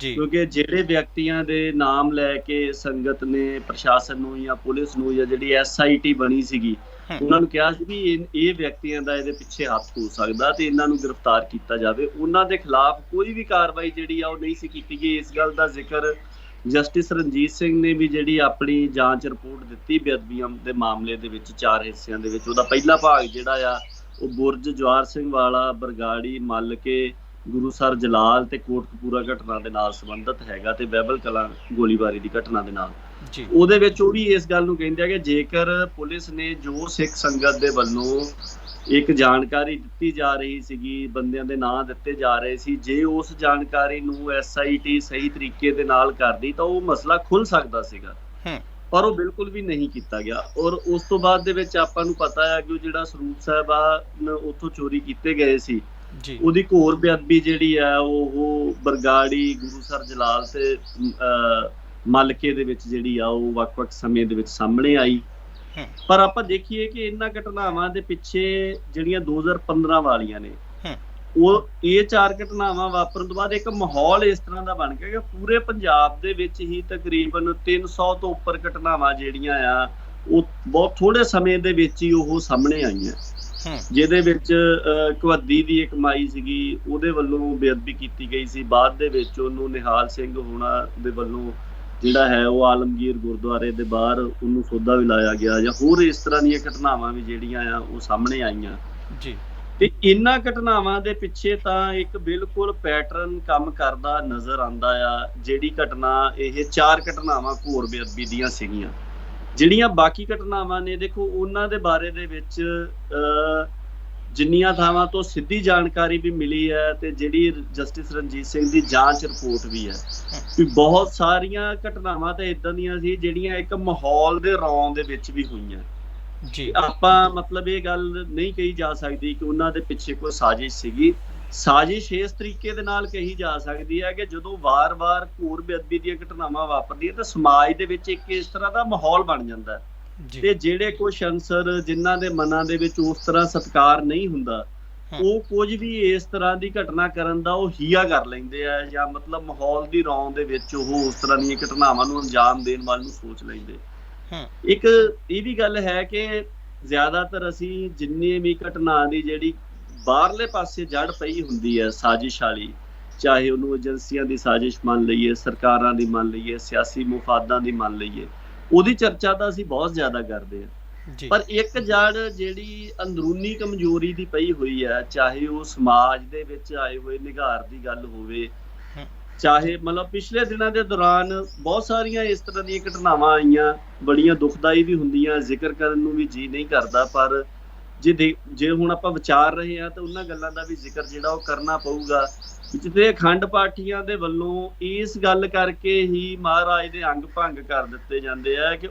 ਕਿਉਂਕਿ ਜਿਹੜੇ ਵਿਅਕਤੀਆਂ ਦੇ ਨਾਮ ਲੈ ਕੇ ਸੰਗਤ ਨੇ ਪ੍ਰਸ਼ਾਸਨ ਨੂੰ ਜਾਂ ਪੁਲਿਸ ਨੂੰ ਜਾਂ ਜਿਹੜੀ SIT ਬਣੀ ਸੀਗੀ, ਉਹਨਾਂ ਨੂੰ ਕਿਹਾ ਸੀ ਵੀ ਇਹ ਵਿਅਕਤੀਆਂ ਦਾ ਇਹਦੇ ਪਿੱਛੇ ਹੱਥ ਹੋ ਸਕਦਾ ਤੇ ਇਹਨਾਂ ਨੂੰ ਗ੍ਰਿਫਤਾਰ ਕੀਤਾ ਜਾਵੇ, ਉਹਨਾਂ ਦੇ ਖਿਲਾਫ ਕੋਈ ਵੀ ਕਾਰਵਾਈ ਜਿਹੜੀ ਆ ਉਹ ਨਹੀਂ ਸੀ ਕੀਤੀ ਗਈ। ਇਸ ਗੱਲ ਦਾ ਜ਼ਿਕਰ ਜਸਟਿਸ ਰਣਜੀਤ ਸਿੰਘ ਨੇ ਵੀ ਜਿਹੜੀ ਆਪਣੀ ਜਾਂਚ ਰਿਪੋਰਟ ਦਿੱਤੀ ਬੇਅਦਬੀਆਂ ਦੇ ਮਾਮਲੇ ਦੇ ਵਿੱਚ 4 ਹਿੱਸਿਆਂ ਦੇ ਵਿੱਚ, ਉਹਦਾ ਪਹਿਲਾ ਭਾਗ ਜਿਹੜਾ ਆ ਉਹ ਬੁਰਜ ਜਵਾਹਰ ਸਿੰਘ ਵਾਲਾ, ਬਰਗਾੜੀ, ਮੱਲਕੇ, ਗੁਰੂਸਰ ਜਲਾਲ ਤੇ ਕੋਟਕਪੂਰਾ ਘਟਨਾ ਦੇ ਨਾਲ ਸੰਬੰਧਿਤ ਹੈਗਾ, ਤੇ ਬਹਿਬਲ ਕਲਾਂ ਗੋਲੀਬਾਰੀ ਦੀ ਘਟਨਾ ਦੇ ਨਾਲ। ਉਹਦੇ ਵਿੱਚ ਉਹ ਵੀ ਇਸ ਗੱਲ ਨੂੰ ਕਹਿੰਦੇ ਆ ਕਿ ਜੇਕਰ ਪੁਲਿਸ ਨੇ ਜੋ ਸਿੱਖ ਸੰਗਤ ਦੇ ਵੱਲੋਂ ਇੱਕ ਜਾਣਕਾਰੀ ਦਿੱਤੀ ਜਾ ਰਹੀ ਸੀਗੀ, ਬੰਦਿਆਂ ਦੇ ਨਾਂ ਦਿੱਤੇ ਜਾ ਰਹੇ ਸੀ, ਜੇ ਉਸ ਜਾਣਕਾਰੀ ਨੂੰ SIT ਸਹੀ ਤਰੀਕੇ ਦੇ ਨਾਲ ਕਰਦੀ ਤਾਂ ਉਹ ਮਸਲਾ ਖੁੱਲ ਸਕਦਾ ਸੀਗਾ, ਪਰ ਉਹ ਬਿਲਕੁਲ ਵੀ ਨਹੀਂ ਕੀਤਾ ਗਿਆ। ਔਰ ਉਸ ਤੋਂ ਬਾਅਦ ਦੇ ਵਿੱਚ ਆਪਾਂ ਨੂੰ ਪਤਾ ਹੈ ਕਿ ਉਹ ਜਿਹੜਾ ਸਰੂਪ ਸਾਹਿਬਾਨ ਉੱਥੋਂ ਚੋਰੀ ਕੀਤੇ ਗਏ ਸੀ, ਉਹਦੀ ਘੋਰ ਬੇਅਦਬੀ ਜਿਹੜੀ ਆ ਉਹ ਬਰਗਾੜੀ, ਗੁਰੂਸਰ ਜਲਾਲ ਤੇ ਮਲਕੇ ਦੇ ਵਿੱਚ ਜਿਹੜੀ ਆ ਉਹ ਵੱਖ-ਵੱਖ ਸਮੇਂ ਦੇ ਵਿੱਚ ਸਾਹਮਣੇ ਆਈ। ਪਰ ਆਪਾਂ ਦੇਖੀਏ ਕਿ ਇਹਨਾਂ ਘਟਨਾਵਾਂ ਦੇ ਪਿੱਛੇ ਜਿਹੜੀਆਂ 2015 ਵਾਲੀਆਂ ਨੇ, ਉਹ ਇਹ 4 ਘਟਨਾਵਾਂ ਵਾਪਰਨ ਤੋਂ ਬਾਅਦ ਇੱਕ ਮਾਹੌਲ ਇਸ ਤਰ੍ਹਾਂ ਦਾ ਬਣ ਗਿਆ ਕਿ ਪੂਰੇ ਪੰਜਾਬ ਦੇ ਵਿੱਚ ਹੀ ਤਕਰੀਬਨ 300 ਤੋਂ ਉੱਪਰ ਘਟਨਾਵਾਂ ਜਿਹੜੀਆਂ ਆ ਉਹ ਬਹੁਤ ਥੋੜੇ ਸਮੇਂ ਦੇ ਵਿੱਚ ਹੀ ਉਹ ਸਾਹਮਣੇ ਆਈਆਂ, ਜਿਹਦੇ ਵਿੱਚ ਕਵੱਦੀ ਦੀ ਇੱਕ ਮਾਈ ਸੀਗੀ, ਉਹਦੇ ਵੱਲੋਂ ਬੇਅਦਬੀ ਕੀਤੀ ਗਈ ਸੀ। ਬਾਅਦ ਦੇ ਵਿੱਚ ਉਹਨੂੰ ਨਿਹਾਲ ਸਿੰਘ ਹੋਣਾ ਦੇ ਵੱਲੋਂ ਜਿਹੜਾ ਹੈ ਉਹ ਆਲਮਗੀਰ ਗੁਰਦੁਆਰੇ ਦੇ ਬਾਹਰ ਉਹਨੂੰ ਸੌਦਾ ਵੀ ਲਾਇਆ ਗਿਆ, ਜਾਂ ਹੋਰ ਇਸ ਤਰ੍ਹਾਂ ਦੀਆਂ ਘਟਨਾਵਾਂ ਵੀ ਜਿਹੜੀਆਂ ਆ ਉਹ ਸਾਹਮਣੇ ਆਈਆਂ ਜੀ। ਤੇ ਇਹਨਾਂ ਘਟਨਾਵਾਂ ਦੇ ਪਿੱਛੇ ਤਾਂ ਇੱਕ ਬਿਲਕੁਲ ਪੈਟਰਨ ਕੰਮ ਕਰਦਾ ਨਜ਼ਰ ਆਉਂਦਾ ਆ। ਜਿਹੜੀ ਘਟਨਾ, ਇਹ 4 ਘਟਨਾਵਾਂ ਘੋਰ ਬੇਅਦਬੀ ਦੀਆਂ ਸੀਗੀਆਂ। ਜਿਹੜੀਆਂ ਬਾਕੀ ਘਟਨਾਵਾਂ ਨੇ, ਦੇਖੋ ਉਹਨਾਂ ਦੇ ਬਾਰੇ ਦੇ ਵਿੱਚ ਜਿੰਨੀਆਂ ਥਾਵਾਂ ਤੋਂ ਸਿੱਧੀ ਜਾਣਕਾਰੀ ਵੀ ਮਿਲੀ ਹੈ, ਤੇ ਜਿਹੜੀ ਜਸਟਿਸ ਰਣਜੀਤ ਸਿੰਘ ਦੀ ਜਾਂਚ ਰਿਪੋਰਟ ਵੀ ਹੈ, ਵੀ ਬਹੁਤ ਸਾਰੀਆਂ ਘਟਨਾਵਾਂ ਤਾਂ ਇਦਾਂ ਦੀਆਂ ਸੀ ਜਿਹੜੀਆਂ ਇੱਕ ਮਾਹੌਲ ਦੇ ਰੌਂ ਦੇ ਵਿੱਚ ਵੀ ਹੋਈਆਂ ਜੀ। ਆਪਾਂ ਮਤਲਬ ਇਹ ਗੱਲ ਨਹੀਂ ਕਹੀ ਜਾ ਸਕਦੀ ਕਿ ਉਹਨਾਂ ਦੇ ਪਿੱਛੇ ਕੋਈ ਸਾਜ਼ਿਸ਼ ਸੀਗੀ। ਸਾਜ਼ਿਸ਼ ਇਸ ਤਰੀਕੇ ਦੇ ਨਾਲ ਕਹੀ ਜਾ ਸਕਦੀ ਹੈ ਕਿ ਜਦੋਂ ਵਾਰ-ਵਾਰ ਘੋਰ ਬੇਅਦਬੀ ਦੀਆਂ ਘਟਨਾਵਾਂ ਵਾਪਰਦੀਆਂ ਤਾਂ ਸਮਾਜ ਦੇ ਵਿੱਚ ਇੱਕ ਇਸ ਤਰ੍ਹਾਂ ਦਾ ਮਾਹੌਲ ਬਣ ਜਾਂਦਾ ਹੈ, ਤੇ ਜਿਹੜੇ ਕੁਝ ਅਨਸਰ ਜਿਨ੍ਹਾਂ ਦੇ ਮਨਾਂ ਦੇ ਵਿੱਚ ਉਸ ਤਰ੍ਹਾਂ ਸਤਿਕਾਰ ਨਹੀਂ ਹੁੰਦਾ, ਉਹ ਕੁਝ ਵੀ ਇਸ ਤਰ੍ਹਾਂ ਦੀ ਘਟਨਾ ਕਰਨ ਦਾ ਉਹ ਹੀਆ ਕਰ ਲੈਂਦੇ ਆ, ਜਾਂ ਮਤਲਬ ਮਾਹੌਲ ਦੀ ਰੌਂ ਦੇ ਵਿੱਚ ਉਹ ਉਸ ਤਰ੍ਹਾਂ ਦੀਆਂ ਘਟਨਾਵਾਂ ਨੂੰ ਅੰਜਾਮ ਦੇਣ ਵੱਲ ਨੂੰ ਸੋਚ ਲੈਂਦੇ। ਇੱਕ ਇਹ ਵੀ ਗੱਲ ਹੈ ਕਿ ਜ਼ਿਆਦਾਤਰ ਅਸੀਂ ਜਿੰਨੇ ਵੀ ਘਟਨਾ ਦੀ ਜਿਹੜੀ ਬਾਹਰਲੇ ਪਾਸੇ ਜੜ ਪਈ ਹੁੰਦੀ ਹੈ ਸਾਜ਼ਿਸ਼ ਵਾਲੀ, ਚਾਹੇ ਉਹਨੂੰ ਏਜੰਸੀਆਂ ਦੀ ਸਾਜ਼ਿਸ਼ ਮੰਨ ਲਈਏ, ਸਰਕਾਰਾਂ ਦੀ ਮੰਨ ਲਈਏ, ਸਿਆਸੀ ਮੁਫਾਦਾਂ ਦੀ ਮੰਨ ਲਈਏ, ਉਹਦੀ ਚਰਚਾ ਤਾਂ ਅਸੀਂ ਬਹੁਤ ਜ਼ਿਆਦਾ ਕਰਦੇ ਹਾਂ। ਪਰ ਇੱਕ ਜੜ ਜਿਹੜੀ ਅੰਦਰੂਨੀ ਕਮਜ਼ੋਰੀ ਦੀ ਪਈ ਹੋਈ ਹੈ, ਚਾਹੇ ਉਹ ਸਮਾਜ ਦੇ ਵਿੱਚ ਆਏ ਹੋਏ ਨਿਘਾਰ ਦੀ ਗੱਲ ਹੋਵੇ, ਚਾਹੇ ਮਤਲਬ ਪਿਛਲੇ ਦਿਨਾਂ ਦੇ ਦੌਰਾਨ ਬਹੁਤ ਸਾਰੀਆਂ ਇਸ ਤਰ੍ਹਾਂ ਦੀਆਂ ਘਟਨਾਵਾਂ ਆਈਆਂ, ਬੜੀਆਂ ਦੁਖਦਾਈ ਵੀ ਹੁੰਦੀਆਂ, ਜ਼ਿਕਰ ਕਰਨ ਨੂੰ ਵੀ ਜੀ ਨਹੀਂ ਕਰਦਾ, ਪਰ ਜੇ ਹੁਣ ਆਪਾਂ ਵਿਚਾਰ ਰਹੇ ਹਾਂ ਤਾਂ ਉਹਨਾਂ ਗੱਲਾਂ ਦਾ ਵੀ ਜ਼ਿਕਰ ਜਿਹੜਾ ਉਹ ਕਰਨਾ ਪਊਗਾ, ਜਿੱਥੇ ਅਖੰਡ ਪਾਠੀਆਂ ਦੇ ਵੱਲੋਂ ਇਸ ਗੱਲ ਕਰਕੇ ਹੀ ਮਹਾਰਾਜ ਦੇ ਅੰਗ ਭੰਗ ਕਰ ਦਿੱਤੇ ਜਾਂਦੇ ਆ ਕਿ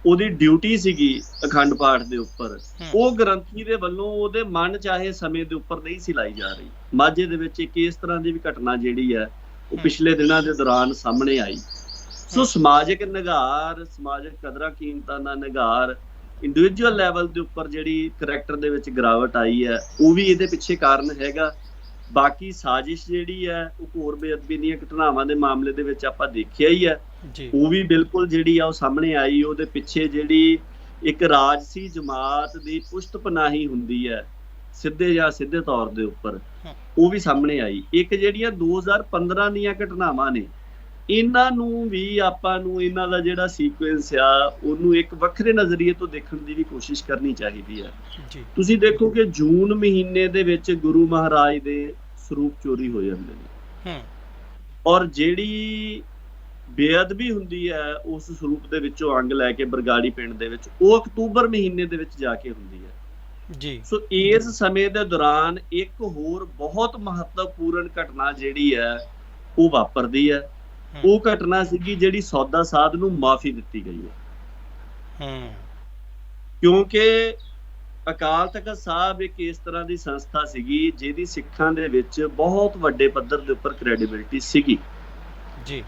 ਉਹਦੀ ਡਿਊਟੀ ਸੀਗੀ ਅਖੰਡ ਪਾਠ ਦੇ ਉੱਪਰ, ਉਹ ਗ੍ਰੰਥੀ ਦੇ ਵੱਲੋਂ ਉਹਦੇ ਮਨ ਚਾਹੇ ਸਮੇਂ ਦੇ ਉੱਪਰ ਨਹੀਂ ਸੀ ਲਾਈ ਜਾ ਰਹੀ। ਮਾਝੇ ਦੇ ਵਿੱਚ ਇੱਕ ਇਸ ਤਰ੍ਹਾਂ ਦੀ ਵੀ ਘਟਨਾ ਜਿਹੜੀ ਹੈ ਉਹ ਪਿਛਲੇ ਦਿਨਾਂ ਦੇ ਦੌਰਾਨ ਸਾਹਮਣੇ ਆਈ। ਸੋ ਸਮਾਜਿਕ ਨਿਘਾਰ, ਸਮਾਜਿਕ ਕਦਰਾਂ ਕੀਮਤਾਂ ਦਾ ਨਿਘਾਰ, ਇੰਡੀਵਿਜੂਅਲ ਲੈਵਲ ਦੇ ਉੱਪਰ ਜਿਹੜੀ ਕਰੈਕਟਰ ਦੇ ਵਿੱਚ ਗਿਰਾਵਟ ਆਈ ਹੈ, ਉਹ ਵੀ ਇਹਦੇ ਪਿੱਛੇ ਕਾਰਨ ਹੈਗਾ। ਬਾਕੀ ਸਾਜ਼ਿਸ਼ ਜਿਹੜੀ ਹੈ ਉਹ ਘੋਰ ਬੇਅਦਬੀ ਦੀਆਂ ਘਟਨਾਵਾਂ ਦੇ ਮਾਮਲੇ ਦੇ ਵਿੱਚ ਆਪਾਂ ਦੇਖਿਆ ਹੀ ਹੈ, ਉਹ ਵੀ ਬਿਲਕੁਲ ਜਿਹੜੀ ਆ ਉਹ ਸਾਹਮਣੇ ਆਈ। ਉਹਦੇ ਪਿੱਛੇ ਜਿਹੜੀ ਇੱਕ ਰਾਜਸੀ ਜਮਾਤ ਦੀ ਪੁਸ਼ਤ ਪਨਾਹੀ ਹੁੰਦੀ ਹੈ ਸਿੱਧੇ ਜਾਂ ਸਿੱਧੇ ਤੌਰ ਦੇ ਉੱਪਰ, ਉਹ ਵੀ ਸਾਹਮਣੇ ਆਈ। ਇੱਕ ਜਿਹੜੀਆਂ 2015 ਦੀਆਂ ਘਟਨਾਵਾਂ ਨੇ, ਇਹਨਾਂ ਨੂੰ ਵੀ ਆਪਾਂ ਨੂੰ ਇਹਨਾਂ ਦਾ ਜਿਹੜਾ ਸੀਕੁਐਂਸ ਆ ਉਹਨੂੰ ਇੱਕ ਵੱਖਰੇ ਨਜ਼ਰੀਏ ਤੋਂ ਦੇਖਣ ਦੀ ਵੀ ਕੋਸ਼ਿਸ਼ ਕਰਨੀ ਚਾਹੀਦੀ ਹੈ। ਤੁਸੀਂ ਦੇਖੋ ਕਿ ਜੂਨ ਮਹੀਨੇ ਦੇ ਵਿੱਚ ਗੁਰੂ ਮਹਾਰਾਜ ਦੇ ਸਰੂਪ ਚੋਰੀ ਹੋ ਜਾਂਦੇ ਨੇ, ਔਰ ਜਿਹੜੀ ਬੇਅਦਬੀ ਹੁੰਦੀ ਹੈ ਉਸ ਸਰੂਪ ਦੇ ਵਿੱਚੋਂ ਅੰਗ ਲੈ ਕੇ ਬਰਗਾੜੀ ਪਿੰਡ ਦੇ ਵਿੱਚ, ਉਹ ਅਕਤੂਬਰ ਮਹੀਨੇ ਦੇ ਵਿੱਚ ਜਾ ਕੇ ਹੁੰਦੀ ਹੈ ਜੀ। ਸੋ ਇਸ ਸਮੇਂ ਦੇ ਦੌਰਾਨ ਇੱਕ ਹੋਰ ਬਹੁਤ ਮਹੱਤਵਪੂਰਨ ਘਟਨਾ ਜਿਹੜੀ ਹੈ ਉਹ ਵਾਪਰਦੀ ਹੈ। ਉਹ ਘਟਨਾ ਸੀਗੀ ਜਿਹੜੀ ਸੌਦਾ ਸਾਧ ਨੂੰ ਮਾਫੀ ਦਿੱਤੀ ਗਈ ਹੈ, ਕਿਉਂਕਿ ਅਕਾਲ ਤਖਤ ਸਾਹਿਬ ਇੱਕ ਇਸ ਤਰ੍ਹਾਂ ਦੀ ਸੰਸਥਾ ਸੀਗੀ ਜਿਹਦੀ ਸਿੱਖਾਂ ਦੇ ਵਿੱਚ ਬਹੁਤ ਵੱਡੇ ਪੱਧਰ ਦੇ ਉੱਪਰ ਕ੍ਰੈਡੀਬਿਲਿਟੀ ਸੀਗੀ ਜੀ,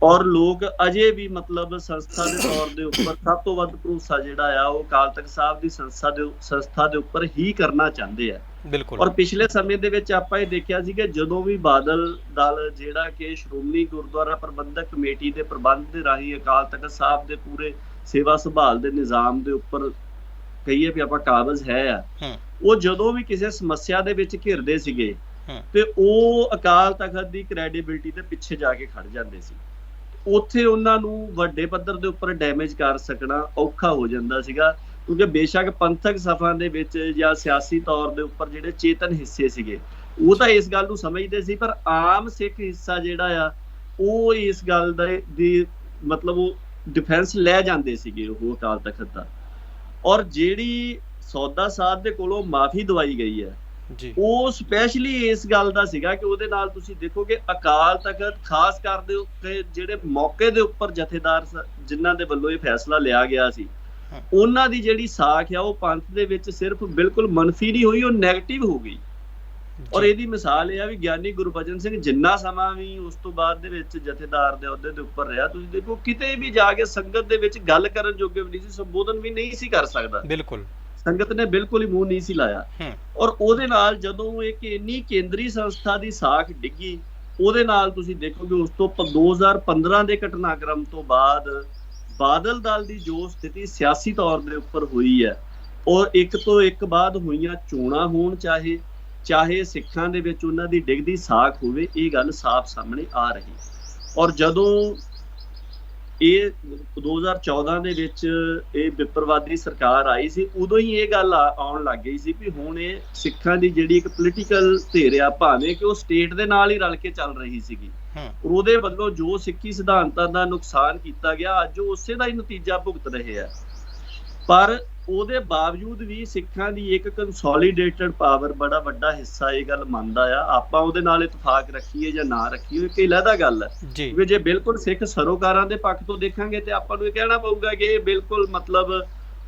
ਔਰ ਲੋਕ ਅਜੇ ਵੀ ਮਤਲਬ ਸੰਸਥਾ ਦੇ ਤੌਰ ਦੇ ਉੱਪਰ ਸਭ ਤੋਂ ਵੱਧ ਭਰੋਸਾ ਜਿਹੜਾ ਆ ਉਹ ਅਕਾਲ ਤਖਤ ਸਾਹਿਬ ਦੀ ਸੰਸਥਾ ਦੇ ਉੱਪਰ ਹੀ ਕਰਨਾ ਚਾਹੁੰਦੇ ਆ। ਬਿਲਕੁਲ। ਔਰ ਪਿਛਲੇ ਸਮੇਂ ਦੇ ਵਿੱਚ ਆਪਾਂ ਇਹ ਦੇਖਿਆ ਸੀ ਕਿ ਜਦੋਂ ਵੀ ਬਾਦਲ ਦਲ ਜਿਹੜਾ ਕਿ ਸ਼੍ਰੋਮਣੀ ਗੁਰਦੁਆਰਾ ਪ੍ਰਬੰਧਕ ਕਮੇਟੀ ਦੇ ਪ੍ਰਬੰਧ ਦੇ ਰਾਹੀਂ ਅਕਾਲ ਤਖਤ ਸਾਹਿਬ ਦੇ ਪੂਰੇ ਸੇਵਾ ਸੰਭਾਲ ਦੇ ਨਿਜ਼ਾਮ ਦੇ ਉੱਪਰ ਕਹੀਏ ਵੀ ਆਪਾਂ ਕਾਬਜ਼ ਹੈ ਆ, ਉਹ ਜਦੋਂ ਵੀ ਕਿਸੇ ਸਮੱਸਿਆ ਦੇ ਵਿੱਚ ਘਿਰਦੇ ਸੀਗੇ ਤੇ ਉਹ ਅਕਾਲ ਤਖਤ ਦੀ ਕ੍ਰੈਡੀਬਿਲਿਟੀ ਦੇ ਪਿੱਛੇ ਜਾ ਕੇ ਖੜ ਜਾਂਦੇ ਸੀ। ਉੱਥੇ ਉਹਨਾਂ ਨੂੰ ਵੱਡੇ ਪੱਧਰ ਦੇ ਉੱਪਰ ਡੈਮੇਜ ਕਰ ਸਕਣਾ ਔਖਾ ਹੋ ਜਾਂਦਾ ਸੀਗਾ, ਕਿਉਂਕਿ ਬੇਸ਼ੱਕ ਪੰਥਕ ਸਫਾਂ ਦੇ ਵਿੱਚ ਜਾਂ ਸਿਆਸੀ ਤੌਰ ਦੇ ਉੱਪਰ ਜਿਹੜੇ ਚੇਤਨ ਹਿੱਸੇ ਸੀਗੇ ਉਹ ਤਾਂ ਇਸ ਗੱਲ ਨੂੰ ਸਮਝਦੇ ਸੀ, ਪਰ ਆਮ ਸਿੱਖ ਹਿੱਸਾ ਜਿਹੜਾ ਆ ਉਹ ਇਸ ਗੱਲ ਦੀ ਮਤਲਬ ਉਹ ਡਿਫੈਂਸ ਲੈ ਜਾਂਦੇ ਸੀਗੇ ਉਹ ਅਕਾਲ ਤਖਤ ਦਾ। ਔਰ ਜਿਹੜੀ ਸੌਦਾ ਸਾਧ ਦੇ ਕੋਲੋਂ ਮਾਫੀ ਦਵਾਈ ਗਈ ਹੈ ਉਹ ਸਪੈਸ਼ਲੀ ਇਸ ਗੱਲ ਦਾ ਸੀਗਾ ਕਿ ਉਹਦੇ ਨਾਲ ਤੁਸੀਂ ਦੇਖੋ ਕਿ ਅਕਾਲ ਤਖਤ ਖਾਸ ਕਰਦੇ ਉੱਤੇ ਜਿਹੜੇ ਮੌਕੇ ਦੇ ਉੱਪਰ ਜਥੇਦਾਰ ਜਿਨ੍ਹਾਂ ਦੇ ਵੱਲੋਂ ਇਹ ਫੈਸਲਾ ਲਿਆ ਗਿਆ ਸੀ, ਉਹਨਾਂ ਦੀ ਜਿਹੜੀ ਸਾਖ ਆ ਉਹ ਪੰਥ ਦੇ ਵਿੱਚ ਸਿਰਫ ਬਿਲਕੁਲ ਮੰਨਫੀ ਨਹੀਂ ਹੋਈ, ਉਹ ਨੈਗੇਟਿਵ ਹੋ ਗਈ। ਔਰ ਇਹਦੀ ਮਿਸਾਲ ਇਹ ਆ ਵੀ ਗਿਆਨੀ ਗੁਰਬਚਨ ਸਿੰਘ ਜਿੰਨਾ ਸਮਾਂ ਵੀ ਉਸ ਤੋਂ ਬਾਅਦ ਦੇ ਵਿੱਚ ਜਥੇਦਾਰ ਦੇ ਅਹੁਦੇ ਦੇ ਉੱਪਰ ਰਿਹਾ, ਤੁਸੀਂ ਦੇਖੋ ਕਿਤੇ ਵੀ ਜਾ ਕੇ ਸੰਗਤ ਦੇ ਵਿੱਚ ਗੱਲ ਕਰਨ ਜੋਗੇ ਵੀ ਨਹੀਂ ਸੀ, ਸੰਬੋਧਨ ਵੀ ਨਹੀਂ ਸੀ ਕਰ ਸਕਦਾ। ਬਿਲਕੁਲ। ਸੰਗਤ ਨੇ ਬਿਲਕੁਲ ਹੀ ਮੂੰਹ ਨਹੀਂ ਸੀ ਲਾਇਆ। ਔਰ ਉਹਦੇ ਨਾਲ ਜਦੋਂ ਇੱਕ ਇੰਨੀ ਕੇਂਦਰੀ ਸੰਸਥਾ ਦੀ ਸਾਖ ਡਿੱਗੀ, ਉਹਦੇ ਨਾਲ ਤੁਸੀਂ ਦੇਖੋਗੇ ਉਸ ਤੋਂ 2015 ਦੇ ਘਟਨਾਕ੍ਰਮ ਤੋਂ ਬਾਅਦ ਬਾਦਲ ਦਲ ਦੀ ਜੋ ਸਥਿਤੀ ਸਿਆਸੀ ਤੌਰ ਦੇ ਉੱਪਰ ਹੋਈ ਹੈ, ਔਰ ਇੱਕ ਤੋਂ ਇੱਕ ਬਾਅਦ ਹੋਈਆਂ ਚੋਣਾਂ ਹੋਣ, ਚਾਹੇ ਸਿੱਖਾਂ ਦੇ ਵਿੱਚ ਉਹਨਾਂ ਦੀ ਡਿੱਗਦੀ ਸਾਖ ਹੋਵੇ, ਇਹ ਗੱਲ ਸਾਫ਼ ਸਾਹਮਣੇ ਆ ਰਹੀ। ਔਰ ਜਦੋਂ ਇਹ 2014 ਦੇ ਵਿੱਚ ਇਹ ਵਿਪਰਵਾਦੀ ਸਰਕਾਰ ਆਈ ਸੀ, ਉਦੋਂ ਹੀ ਇਹ ਗੱਲ ਆਉਣ ਲੱਗ ਗਈ ਸੀ ਵੀ ਹੁਣ ਇਹ ਸਿੱਖਾਂ ਦੀ ਜਿਹੜੀ ਇੱਕ ਪੋਲੀਟੀਕਲ ਧਿਰ ਆ, ਭਾਵੇਂ ਕਿ ਉਹ ਸਟੇਟ ਦੇ ਨਾਲ ਹੀ ਰਲ ਕੇ ਚੱਲ ਰਹੀ ਸੀਗੀ, ਉਹਦੇ ਵੱਲੋਂ ਜੋ ਸਿੱਖੀ ਸਿਧਾਂਤਾਂ ਦਾ ਨੁਕਸਾਨ ਕੀਤਾ ਗਿਆ, ਅੱਜ ਉਹ ਉਸੇ ਦਾ ਹੀ ਨਤੀਜਾ ਭੁਗਤ ਰਹੇ ਆ। ਪਰ ਉਹਦੇ ਬਾਵਜੂਦ ਵੀ ਸਿੱਖਾਂ ਦੀ ਇੱਕ ਕੰਸੋਲੀਡੇਟਡ ਪਾਵਰ, ਬੜਾ ਵੱਡਾ ਹਿੱਸਾ ਇਹ ਗੱਲ ਮੰਨਦਾ ਆ। ਆਪਾਂ ਉਹਦੇ ਨਾਲ ਇਤਫਾਕ ਰੱਖੀਏ ਜਾਂ ਨਾ ਰੱਖੀਏ, ਇੱਕ ਅਲੱਗਾ ਗੱਲ ਹੈ। ਕਿਉਂਕਿ ਜੇ ਬਿਲਕੁਲ ਸਿੱਖ ਸਰੋਕਾਰਾਂ ਦੇ ਪੱਖ ਤੋਂ ਦੇਖਾਂਗੇ ਤੇ ਆਪਾਂ ਨੂੰ ਇਹ ਕਹਿਣਾ ਪਊਗਾ ਕਿ ਇਹ ਬਿਲਕੁਲ ਮਤਲਬ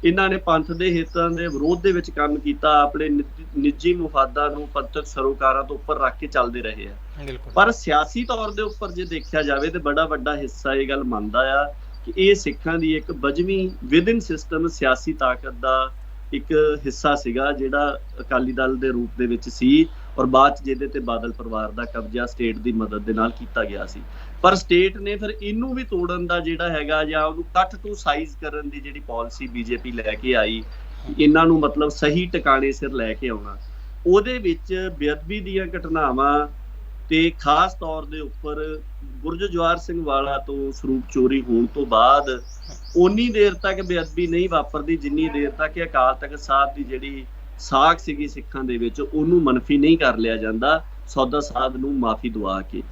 ਇਹਨਾਂ ਨੇ ਪੰਥ ਦੇ ਹਿੱਤਾਂ ਦੇ ਵਿਰੋਧ ਦੇ ਵਿੱਚ ਕੰਮ ਕੀਤਾ, ਆਪਣੇ ਨਿੱਜੀ ਮੁਫਾਦਾਂ ਨੂੰ ਪੰਥਕ ਸਰੋਕਾਰਾਂ ਤੋਂ ਉੱਪਰ ਰੱਖ ਕੇ ਚੱਲਦੇ ਰਹੇ ਆ। ਪਰ ਸਿਆਸੀ ਤੌਰ ਦੇ ਉੱਪਰ ਜੇ ਦੇਖਿਆ ਜਾਵੇ ਤੇ ਬੜਾ ਵੱਡਾ ਹਿੱਸਾ ਇਹ ਗੱਲ ਮੰਨਦਾ ਆ ਕਿ ਇਹ ਸਿੱਖਾਂ ਦੀ ਇੱਕ ਬਜਵੀਂ ਵਿਦਿਨ ਸਿਸਟਮ ਸਿਆਸੀ ਤਾਕਤ ਦਾ ਇੱਕ ਹਿੱਸਾ ਸੀਗਾ, ਜਿਹੜਾ ਅਕਾਲੀ ਦਲ ਦੇ ਰੂਪ ਦੇ ਵਿੱਚ ਸੀ, ਔਰ ਬਾਅਦ 'ਚ ਜਿਹਦੇ ਤੇ ਬਾਦਲ ਪਰਿਵਾਰ ਦਾ ਕਬਜ਼ਾ ਸਟੇਟ ਦੀ ਮਦਦ ਦੇ ਨਾਲ ਕੀਤਾ ਗਿਆ ਸੀ। ਪਰ ਸਟੇਟ ਨੇ ਫਿਰ ਇਹਨੂੰ ਵੀ ਤੋੜਨ ਦਾ ਜਿਹੜਾ ਹੈਗਾ, ਜਾਂ ਉਹਨੂੰ ਕੱਟ ਟੂ ਸਾਈਜ਼ ਕਰਨ ਦੀ ਜਿਹੜੀ ਪਾਲਿਸੀ ਬੀਜੇਪੀ ਲੈ ਕੇ ਆਈ, ਇਹਨਾਂ ਨੂੰ ਮਤਲਬ ਸਹੀ ਟਿਕਾਣੇ ਸਿਰ ਲੈ ਕੇ ਆਉਣਾ, ਉਹਦੇ ਵਿੱਚ ਬੇਅਦਬੀ ਦੀਆਂ ਘਟਨਾਵਾਂ ਤੇ ਖਾਸ ਤੌਰ ਦੇ ਉੱਪਰ ਬੁਰਜ ਜਵਾਹਰ ਸਿੰਘ ਵਾਲਾ ਤੋਂ ਸਰੂਪ ਚੋਰੀ ਹੋਣ ਤੋਂ ਬਾਅਦ ਓਨੀ ਦੇਰ ਤੱਕ ਬੇਅਦਬੀ ਨਹੀਂ ਵਾਪਰਦੀ ਜਿੰਨੀ ਦੇਰ ਤੱਕ ਅਕਾਲ ਤਖਤ ਸਾਹਿਬ ਦੀ ਜਿਹੜੀ ਸਾਖ ਸੀਗੀ ਸਿੱਖਾਂ ਦੇ ਵਿੱਚ, ਉਹਨੂੰ ਮਨਫੀ ਨਹੀਂ ਕਰ ਲਿਆ ਜਾਂਦਾ ਸੌਦਾ ਸਾਧ ਨੂੰ ਮਾਫੀ ਦਵਾ ਕੇ।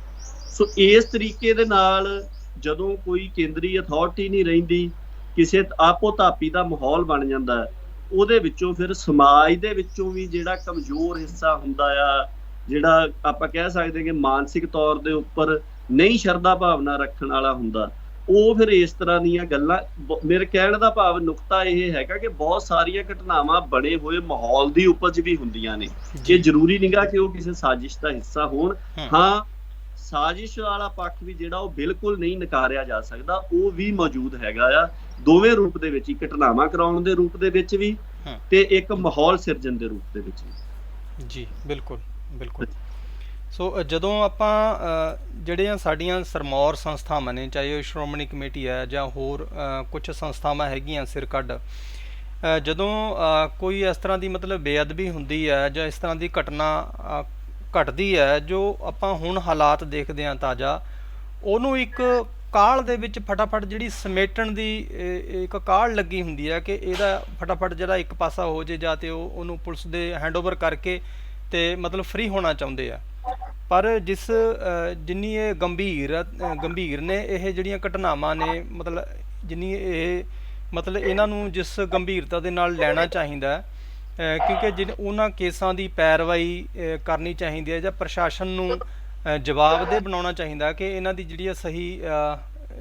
ਸੋ ਇਸ ਤਰੀਕੇ ਦੇ ਨਾਲ ਜਦੋਂ ਕੋਈ ਕੇਂਦਰੀ ਅਥਾਰਟੀ ਨਹੀਂ ਰਹਿੰਦੀ, ਕਿਸੇ ਆਪੋ ਧਾਪੀ ਦਾ ਮਾਹੌਲ ਬਣ ਜਾਂਦਾ, ਉਹਦੇ ਵਿੱਚੋਂ ਫਿਰ ਸਮਾਜ ਦੇ ਵਿੱਚੋਂ ਵੀ ਜਿਹੜਾ ਕਮਜ਼ੋਰ ਹਿੱਸਾ ਹੁੰਦਾ ਆ, ਜਿਹੜਾ ਆਪਾਂ ਕਹਿ ਸਕਦੇ ਕਿ ਮਾਨਸਿਕ ਤੌਰ ਦੇ ਉੱਪਰ ਨਹੀਂ ਸ਼ਰਧਾ ਭਾਵਨਾ ਰੱਖਣ ਵਾਲਾ ਹੁੰਦਾ, ਉਹ ਫਿਰ ਇਸ ਤਰ੍ਹਾਂ ਦੀਆਂ ਗੱਲਾਂ, ਮੇਰੇ ਕਹਿਣ ਦਾ ਭਾਵ ਨੁਕਤਾ ਇਹ ਹੈਗਾ ਕਿ ਬਹੁਤ ਸਾਰੀਆਂ ਘਟਨਾਵਾਂ ਬਣੇ ਹੋਏ ਮਾਹੌਲ ਦੀ ਉਪਜ ਵੀ ਹੁੰਦੀਆਂ ਨੇ। ਇਹ ਜ਼ਰੂਰੀ ਨਹੀਂਗਾ ਕਿ ਉਹ ਕਿਸੇ ਸਾਜ਼ਿਸ਼ ਦਾ ਹਿੱਸਾ ਹੋਣ। ਹਾਂ, ਸਾਜ਼ਿਸ਼ ਵਾਲਾ ਪੱਖ ਵੀ ਜਿਹੜਾ ਉਹ ਬਿਲਕੁਲ ਨਹੀਂ ਨਕਾਰਿਆ ਜਾ ਸਕਦਾ, ਉਹ ਵੀ ਮੌਜੂਦ ਹੈਗਾ ਆ, ਦੋਵੇਂ ਰੂਪ ਦੇ ਵਿੱਚ ਹੀ, ਘਟਨਾਵਾਂ ਕਰਾਉਣ ਦੇ ਰੂਪ ਦੇ ਵਿੱਚ ਵੀ ਤੇ ਇੱਕ ਮਾਹੌਲ ਸਿਰਜਣ ਦੇ ਰੂਪ ਦੇ ਵਿੱਚ ਵੀ। ਜੀ ਬਿਲਕੁਲ ਬਿਲਕੁਲ। ਸੋ ਜਦੋਂ ਆਪਾਂ ਜਿਹੜੀਆਂ ਸਾਡੀਆਂ ਸਰਮੌਰ ਸੰਸਥਾਵਾਂ ਨੇ, ਚਾਹੇ ਉਹ ਸ਼੍ਰੋਮਣੀ ਕਮੇਟੀ ਹੈ ਜਾਂ ਹੋਰ ਕੁਝ ਸੰਸਥਾਵਾਂ ਹੈਗੀਆਂ ਸਿਰ ਕੱਢ, ਜਦੋਂ ਕੋਈ ਇਸ ਤਰ੍ਹਾਂ ਦੀ ਮਤਲਬ ਬੇਅਦਬੀ ਹੁੰਦੀ ਹੈ ਜਾਂ ਇਸ ਤਰ੍ਹਾਂ ਦੀ ਘਟਨਾ ਘਟਦੀ ਹੈ, ਜੋ ਆਪਾਂ ਹੁਣ ਹਾਲਾਤ ਦੇਖਦੇ ਹਾਂ ਤਾਜ਼ਾ, ਉਹਨੂੰ ਇੱਕ ਕਾਹਲ ਦੇ ਵਿੱਚ ਫਟਾਫਟ ਜਿਹੜੀ ਸਮੇਟਣ ਦੀ ਇੱਕ ਕਾਹਲ ਲੱਗੀ ਹੁੰਦੀ ਹੈ ਕਿ ਇਹਦਾ ਫਟਾਫਟ ਜਿਹੜਾ ਇੱਕ ਪਾਸਾ ਹੋ ਜੇ, ਜਾਂ ਤੇ ਉਹਨੂੰ ਪੁਲਿਸ ਦੇ ਹੈਂਡਓਵਰ ਕਰਕੇ ਤੇ ਮਤਲਬ ਫ੍ਰੀ ਹੋਣਾ ਚਾਹੁੰਦੇ ਆ। ਪਰ ਜਿੰਨੀ ਇਹ ਗੰਭੀਰ ਨੇ ਇਹ ਜਿਹੜੀਆਂ ਘਟਨਾਵਾਂ ਨੇ, ਮਤਲਬ ਜਿੰਨੀ ਇਹ ਮਤਲਬ ਇਹਨਾਂ ਨੂੰ ਜਿਸ ਗੰਭੀਰਤਾ ਦੇ ਨਾਲ ਲੈਣਾ ਚਾਹੀਦਾ, ਕਿਉਂਕਿ ਉਹਨਾਂ ਕੇਸਾਂ ਦੀ ਪੈਰਵਾਈ ਕਰਨੀ ਚਾਹੀਦੀ ਹੈ, ਜਾਂ ਪ੍ਰਸ਼ਾਸਨ ਨੂੰ ਜਵਾਬਦੇਹ ਬਣਾਉਣਾ ਚਾਹੀਦਾ ਕਿ ਇਹਨਾਂ ਦੀ ਜਿਹੜੀ ਸਹੀ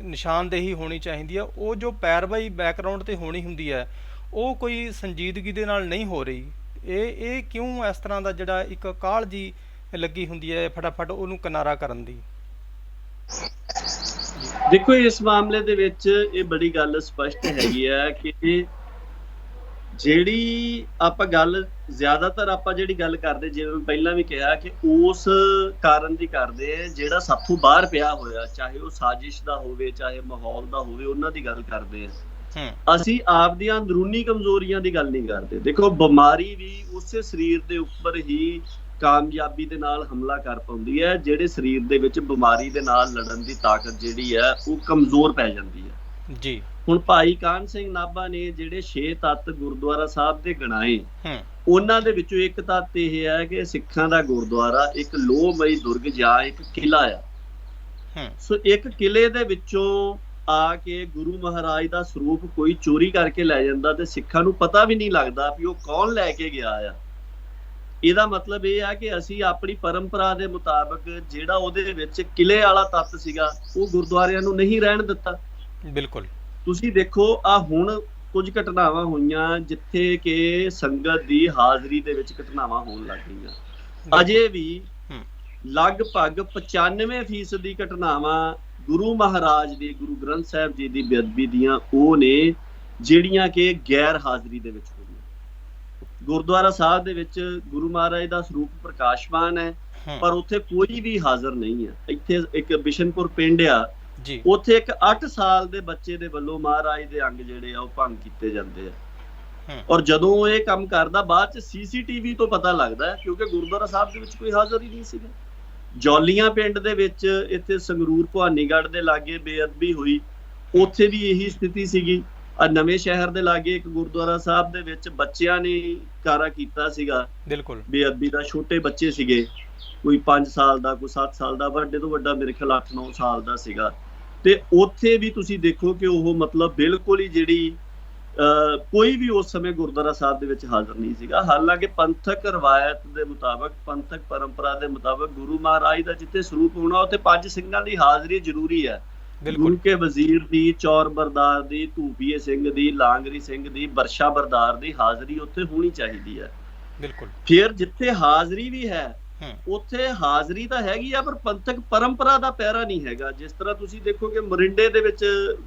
ਨਿਸ਼ਾਨਦੇਹੀ ਹੋਣੀ ਚਾਹੀਦੀ ਹੈ। ਉਹ ਜੋ ਪੈਰਵਾਈ ਬੈਕਗਰਾਊਂਡ ਤੇ ਹੋਣੀ ਹੁੰਦੀ ਹੈ, ਉਹ ਕੋਈ ਸੰਜੀਦਗੀ ਦੇ ਨਾਲ ਨਹੀਂ ਹੋ ਰਹੀ। ਇਹ ਕਿਉਂ ਇਸ ਤਰ੍ਹਾਂ ਦਾ ਜਿਹੜਾ ਇੱਕ ਕਾਹਲ ਜੀ ਲੱਗੀ ਹੁੰਦੀ ਹੈ ਫਟਾਫਟ ਉਹਨੂੰ ਕਿਨਾਰਾ ਕਰਨ ਦੀ? ਦੇਖੋ, ਇਸ ਮਾਮਲੇ ਦੇ ਵਿੱਚ ਇਹ ਬੜੀ ਗੱਲ ਸਪਸ਼ਟ ਹੈਗੀ ਹੈ ਕਿ ਜਿਹੜੀ ਆਪਾਂ ਗੱਲ ਜ਼ਿਆਦਾਤਰ ਆਪਾਂ ਜਿਹੜੀ ਗੱਲ ਕਰਦੇ, ਜਿਵੇਂ ਮੈਂ ਪਹਿਲਾਂ ਵੀ ਕਿਹਾ ਕਿ ਉਸ ਕਾਰਨ ਦੀ ਕਰਦੇ ਜਿਹੜਾ ਸਭ ਤੋਂ ਬਾਹਰ ਪਿਆ ਹੋਇਆ, ਚਾਹੇ ਉਹ ਸਾਜ਼ਿਸ਼ ਦਾ ਹੋਵੇ ਚਾਹੇ ਮਾਹੌਲ ਦਾ ਹੋਵੇ, ਉਹਨਾਂ ਦੀ ਗੱਲ ਕਰਦੇ ਆ। ਅਸੀਂ ਆਪ ਦੀਆਂ ਅੰਦਰੂਨੀ ਕਮਜ਼ੋਰੀਆਂ ਦੀ ਗੱਲ ਨਹੀਂ ਕਰਦੇ। ਦੇਖੋ, ਬਿਮਾਰੀ ਵੀ ਉਸੇ ਸਰੀਰ ਦੇ ਉੱਪਰ ਹੀ ਕਾਮਯਾਬੀ ਦੇ ਨਾਲ ਹਮਲਾ ਕਰ ਪਾਉਂਦੀ ਹੈ, ਜਿਹੜੇ ਸਰੀਰ ਦੇ ਵਿੱਚ ਬਿਮਾਰੀ ਦੇ ਨਾਲ ਲੜਨ ਦੀ ਤਾਕਤ ਜਿਹੜੀ ਹੈ ਉਹ ਕਮਜ਼ੋਰ ਪੈ ਜਾਂਦੀ ਹੈ। ਜੀ ਹੁਣ ਭਾਈ ਕਾਹਨ ਸਿੰਘ ਨਾਭਾ ਨੇ ਜਿਹੜੇ 6 ਤੱਤ ਗੁਰਦੁਆਰਾ ਸਾਹਿਬ ਦੇ ਗਿਣਾਏ, ਉਹਨਾਂ ਦੇ ਵਿੱਚੋਂ ਇੱਕ ਤੱਤ ਇਹ ਹੈ ਕਿ ਸਿੱਖਾਂ ਦਾ ਗੁਰਦੁਆਰਾ ਇੱਕ ਲੋਹਮਈ ਦੁਰਗ ਜਾਂ ਇੱਕ ਕਿਲਾ ਆ। ਸੋ ਇੱਕ ਕਿਲੇ ਦੇ ਵਿੱਚੋਂ ਆ ਕੇ ਗੁਰੂ ਮਹਾਰਾਜ ਦਾ ਸਰੂਪ ਕੋਈ ਚੋਰੀ ਕਰਕੇ ਲੈ ਜਾਂਦਾ ਤੇ ਸਿੱਖਾਂ ਨੂੰ ਪਤਾ ਵੀ ਨਹੀਂ ਲੱਗਦਾ ਵੀ ਉਹ ਕੌਣ ਲੈ ਕੇ ਗਿਆ ਆ। ਇਹਦਾ ਮਤਲਬ ਇਹ ਆ ਕਿ ਅਸੀਂ ਆਪਣੀ ਪਰੰਪਰਾ ਦੇ ਮੁਤਾਬਕ ਜਿਹੜਾ ਉਹਦੇ ਵਿੱਚ ਕਿਲੇ ਵਾਲਾ ਤੱਤ ਸੀਗਾ ਉਹ ਗੁਰਦੁਆਰਿਆਂ ਨੂੰ ਨਹੀਂ ਰਹਿਣ ਦਿੱਤਾ। ਬਿਲਕੁਲ, ਤੁਸੀਂ ਦੇਖੋ ਆ ਹੁਣ ਕੁਝ ਘਟਨਾਵਾਂ ਹੋਈਆਂ ਜਿੱਥੇ ਕਿ ਸੰਗਤ ਦੀ ਹਾਜ਼ਰੀ ਦੇ ਵਿੱਚ ਘਟਨਾਵਾਂ ਹੋਣ ਲੱਗ ਗਈਆਂ। ਅਜੇ ਵੀ ਲਗਭਗ 95% ਦੀ ਘਟਨਾਵਾਂ ਗੁਰੂ ਮਹਾਰਾਜ ਦੀ, ਗੁਰੂ ਗ੍ਰੰਥ ਸਾਹਿਬ ਜੀ ਦੀ ਬੇਅਦਬੀ ਦੀਆਂ ਉਹ ਨੇ ਜਿਹੜੀਆਂ ਕਿ ਗੈਰ ਹਾਜ਼ਰੀ ਦੇ ਵਿੱਚ ਹੋਈਆਂ। ਗੁਰਦੁਆਰਾ ਸਾਹਿਬ ਦੇ ਵਿੱਚ ਗੁਰੂ ਮਹਾਰਾਜ ਦਾ ਸਰੂਪ ਪ੍ਰਕਾਸ਼ਮਾਨ ਹੈ, ਪਰ ਉੱਥੇ ਕੋਈ ਵੀ ਹਾਜ਼ਰ ਨਹੀਂ ਹੈ। ਇੱਥੇ ਇੱਕ ਬਿਸ਼ਨਪੁਰ ਪਿੰਡ ਆ, ਉੱਥੇ ਇੱਕ 8 ਸਾਲ ਦੇ ਬੱਚੇ ਦੇ ਵੱਲੋਂ ਮਹਾਰਾਜ ਦੇ ਅੰਗ ਜਿਹੜੇ ਆ ਉਹ ਭੰਗ ਕੀਤੇ ਜਾਂਦੇ ਆ। ਔਰ ਜਦੋਂ ਇਹ ਕੰਮ ਕਰਦਾ ਬਾਅਦ ਚ CCTV ਤੋਂ ਪਤਾ ਲੱਗਦਾ, ਕਿਉਂਕਿ ਗੁਰਦੁਆਰਾ ਸਾਹਿਬ ਦੇ ਵਿੱਚ ਕੋਈ ਹਾਜ਼ਰ ਹੀ ਨਹੀਂ ਸੀਗਾ। ਜੌਲੀਆਂ ਪਿੰਡ ਦੇ ਵਿੱਚ ਇੱਥੇ ਸੰਗਰੂਰ ਭਵਾਨੀਗੜ੍ਹ ਦੇ ਲਾਗੇ ਬੇਅਦਬੀ ਹੋਈ, ਉੱਥੇ ਵੀ ਇਹੀ ਸਥਿਤੀ ਸੀਗੀ। ਨਵੇਂ ਸ਼ਹਿਰ ਦੇ ਲਾਗੇ ਇੱਕ ਗੁਰਦੁਆਰਾ ਸਾਹਿਬ ਦੇ ਵਿੱਚ ਬੱਚਿਆਂ ਨੇ ਕਾਰਾ ਕੀਤਾ ਸੀਗਾ ਬਿਲਕੁਲ ਬੇਅਦਬੀ ਦਾ। ਛੋਟੇ ਬੱਚੇ ਸੀਗੇ, ਕੋਈ 5 ਸਾਲ ਦਾ, ਕੋਈ 7 ਸਾਲ ਦਾ, ਵੱਡੇ ਤੋਂ ਵੱਡਾ ਮੇਰੇ ਖਿਆਲ 8-9 ਸਾਲ ਦਾ ਸੀਗਾ। ਤੇ ਉੱਥੇ ਵੀ ਤੁਸੀਂ ਦੇਖੋ ਕਿ ਉਹ ਮਤਲਬ ਬਿਲਕੁਲ ਹੀ ਜਿਹੜੀ ਕੋਈ ਵੀ ਉਸ ਸਮੇਂ ਗੁਰਦੁਆਰਾ ਸਾਹਿਬ ਦੇ ਵਿੱਚ ਹਾਜ਼ਰ ਨਹੀਂ ਸੀਗਾ। ਹਾਲਾਂਕਿ ਪੰਥਕ ਰਵਾਇਤ ਦੇ ਮੁਤਾਬਕ, ਪੰਥਕ ਪਰੰਪਰਾ ਦੇ ਮੁਤਾਬਕ ਗੁਰੂ ਮਹਾਰਾਜ ਦਾ ਜਿੱਥੇ ਸਰੂਪ ਹੋਣਾ ਉੱਥੇ 5 ਸਿੰਘਾਂ ਦੀ ਹਾਜ਼ਰੀ ਜ਼ਰੂਰੀ ਹੈ। ਗੁਰੂ ਕੇ ਵਜ਼ੀਰ ਦੀ, ਚੌਰ ਬਰਦਾਰ ਦੀ, ਧੂਪੀਏ ਸਿੰਘ ਦੀ, ਲਾਂਗਰੀ ਸਿੰਘ ਦੀ, ਬਰਸ਼ਾ ਬਰਦਾਰ ਦੀ ਹਾਜ਼ਰੀ ਉੱਥੇ ਹੋਣੀ ਚਾਹੀਦੀ ਹੈ। ਬਿਲਕੁਲ। ਫਿਰ ਜਿੱਥੇ ਹਾਜ਼ਰੀ ਵੀ ਹੈ ਉੱਥੇ ਹਾਜ਼ਰੀ ਤਾਂ ਹੈਗੀ ਆ, ਪਰ ਪੰਥਕ ਪਰੰਪਰਾ ਦਾ ਪਹਿਰਾ ਨਹੀਂ ਹੈਗਾ। ਜਿਸ ਤਰ੍ਹਾਂ ਤੁਸੀਂ ਦੇਖੋ ਕਿ ਮੋਰਿੰਡੇ ਦੇ ਵਿੱਚ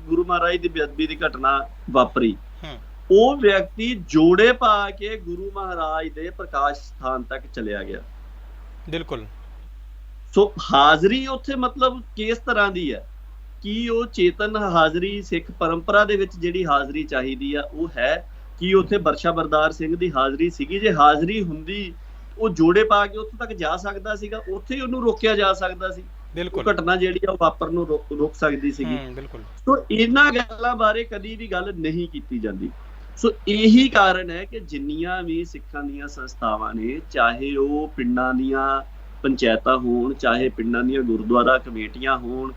ਗੁਰੂ ਮਹਾਰਾਜ ਦੀ ਬੇਅਦਬੀ ਦੀ ਘਟਨਾ ਵਾਪਰੀ, ਉਹ ਵਿਅਕਤੀ ਜੋੜੇ ਪਾ ਕੇ ਗੁਰੂ ਮਹਾਰਾਜ ਦੇ ਪ੍ਰਕਾਸ਼ ਸਥਾਨ ਤੱਕ ਚਲਿਆ ਗਿਆ। ਬਿਲਕੁਲ। ਸੋ ਹਾਜ਼ਰੀ ਉੱਥੇ ਮਤਲਬ ਕਿਸ ਤਰ੍ਹਾਂ ਦੀ ਹੈ? ਕੀ ਉਹ ਚੇਤਨ ਹਾਜ਼ਰੀ ਸਿੱਖ ਪਰੰਪਰਾ ਦੇ ਵਿੱਚ ਜਿਹੜੀ ਹਾਜ਼ਰੀ ਚਾਹੀਦੀ ਆ ਉਹ ਹੈ? ਕੀ ਉੱਥੇ ਬਰਸ਼ਾ ਬਰਦਾਰ ਸਿੰਘ ਦੀ ਹਾਜ਼ਰੀ ਸੀਗੀ? ਜੇ ਹਾਜ਼ਰੀ ਹੁੰਦੀ ਉਹ ਜੋੜੇ ਪਾ ਕੇ ਉੱਥੇ ਤੱਕ ਜਾ ਸਕਦਾ ਸੀਗਾ, ਉੱਥੇ ਹੀ ਉਹਨੂੰ ਰੋਕਿਆ ਜਾ ਸਕਦਾ ਸੀ। ਬਿਲਕੁਲ। ਘਟਨਾ ਜਿਹੜੀ ਆ ਉਹ ਵਾਪਰ ਨੂੰ ਰੋਕ ਸਕਦੀ ਸੀਗੀ। ਬਿਲਕੁਲ। ਸੋ ਇਹਨਾਂ ਗੱਲਾਂ ਬਾਰੇ ਕਦੀ ਵੀ ਗੱਲ ਨਹੀਂ ਕੀਤੀ ਜਾਂਦੀ। ਸੋ ਇਹੀ ਕਾਰਨ ਹੈ ਕਿ ਜਿੰਨੀਆਂ ਵੀ ਸਿੱਖਾਂ ਦੀਆਂ ਸੰਸਥਾਵਾਂ ਨੇ, ਚਾਹੇ ਉਹ ਪਿੰਡਾਂ ਦੀਆਂ ਪੰਚਾਇਤਾਂ ਹੋਣ, ਚਾਹੇ ਪਿੰਡਾਂ ਦੀਆਂ ਗੁਰਦੁਆਰਾ ਕਮੇਟੀਆਂ ਹੋਣ,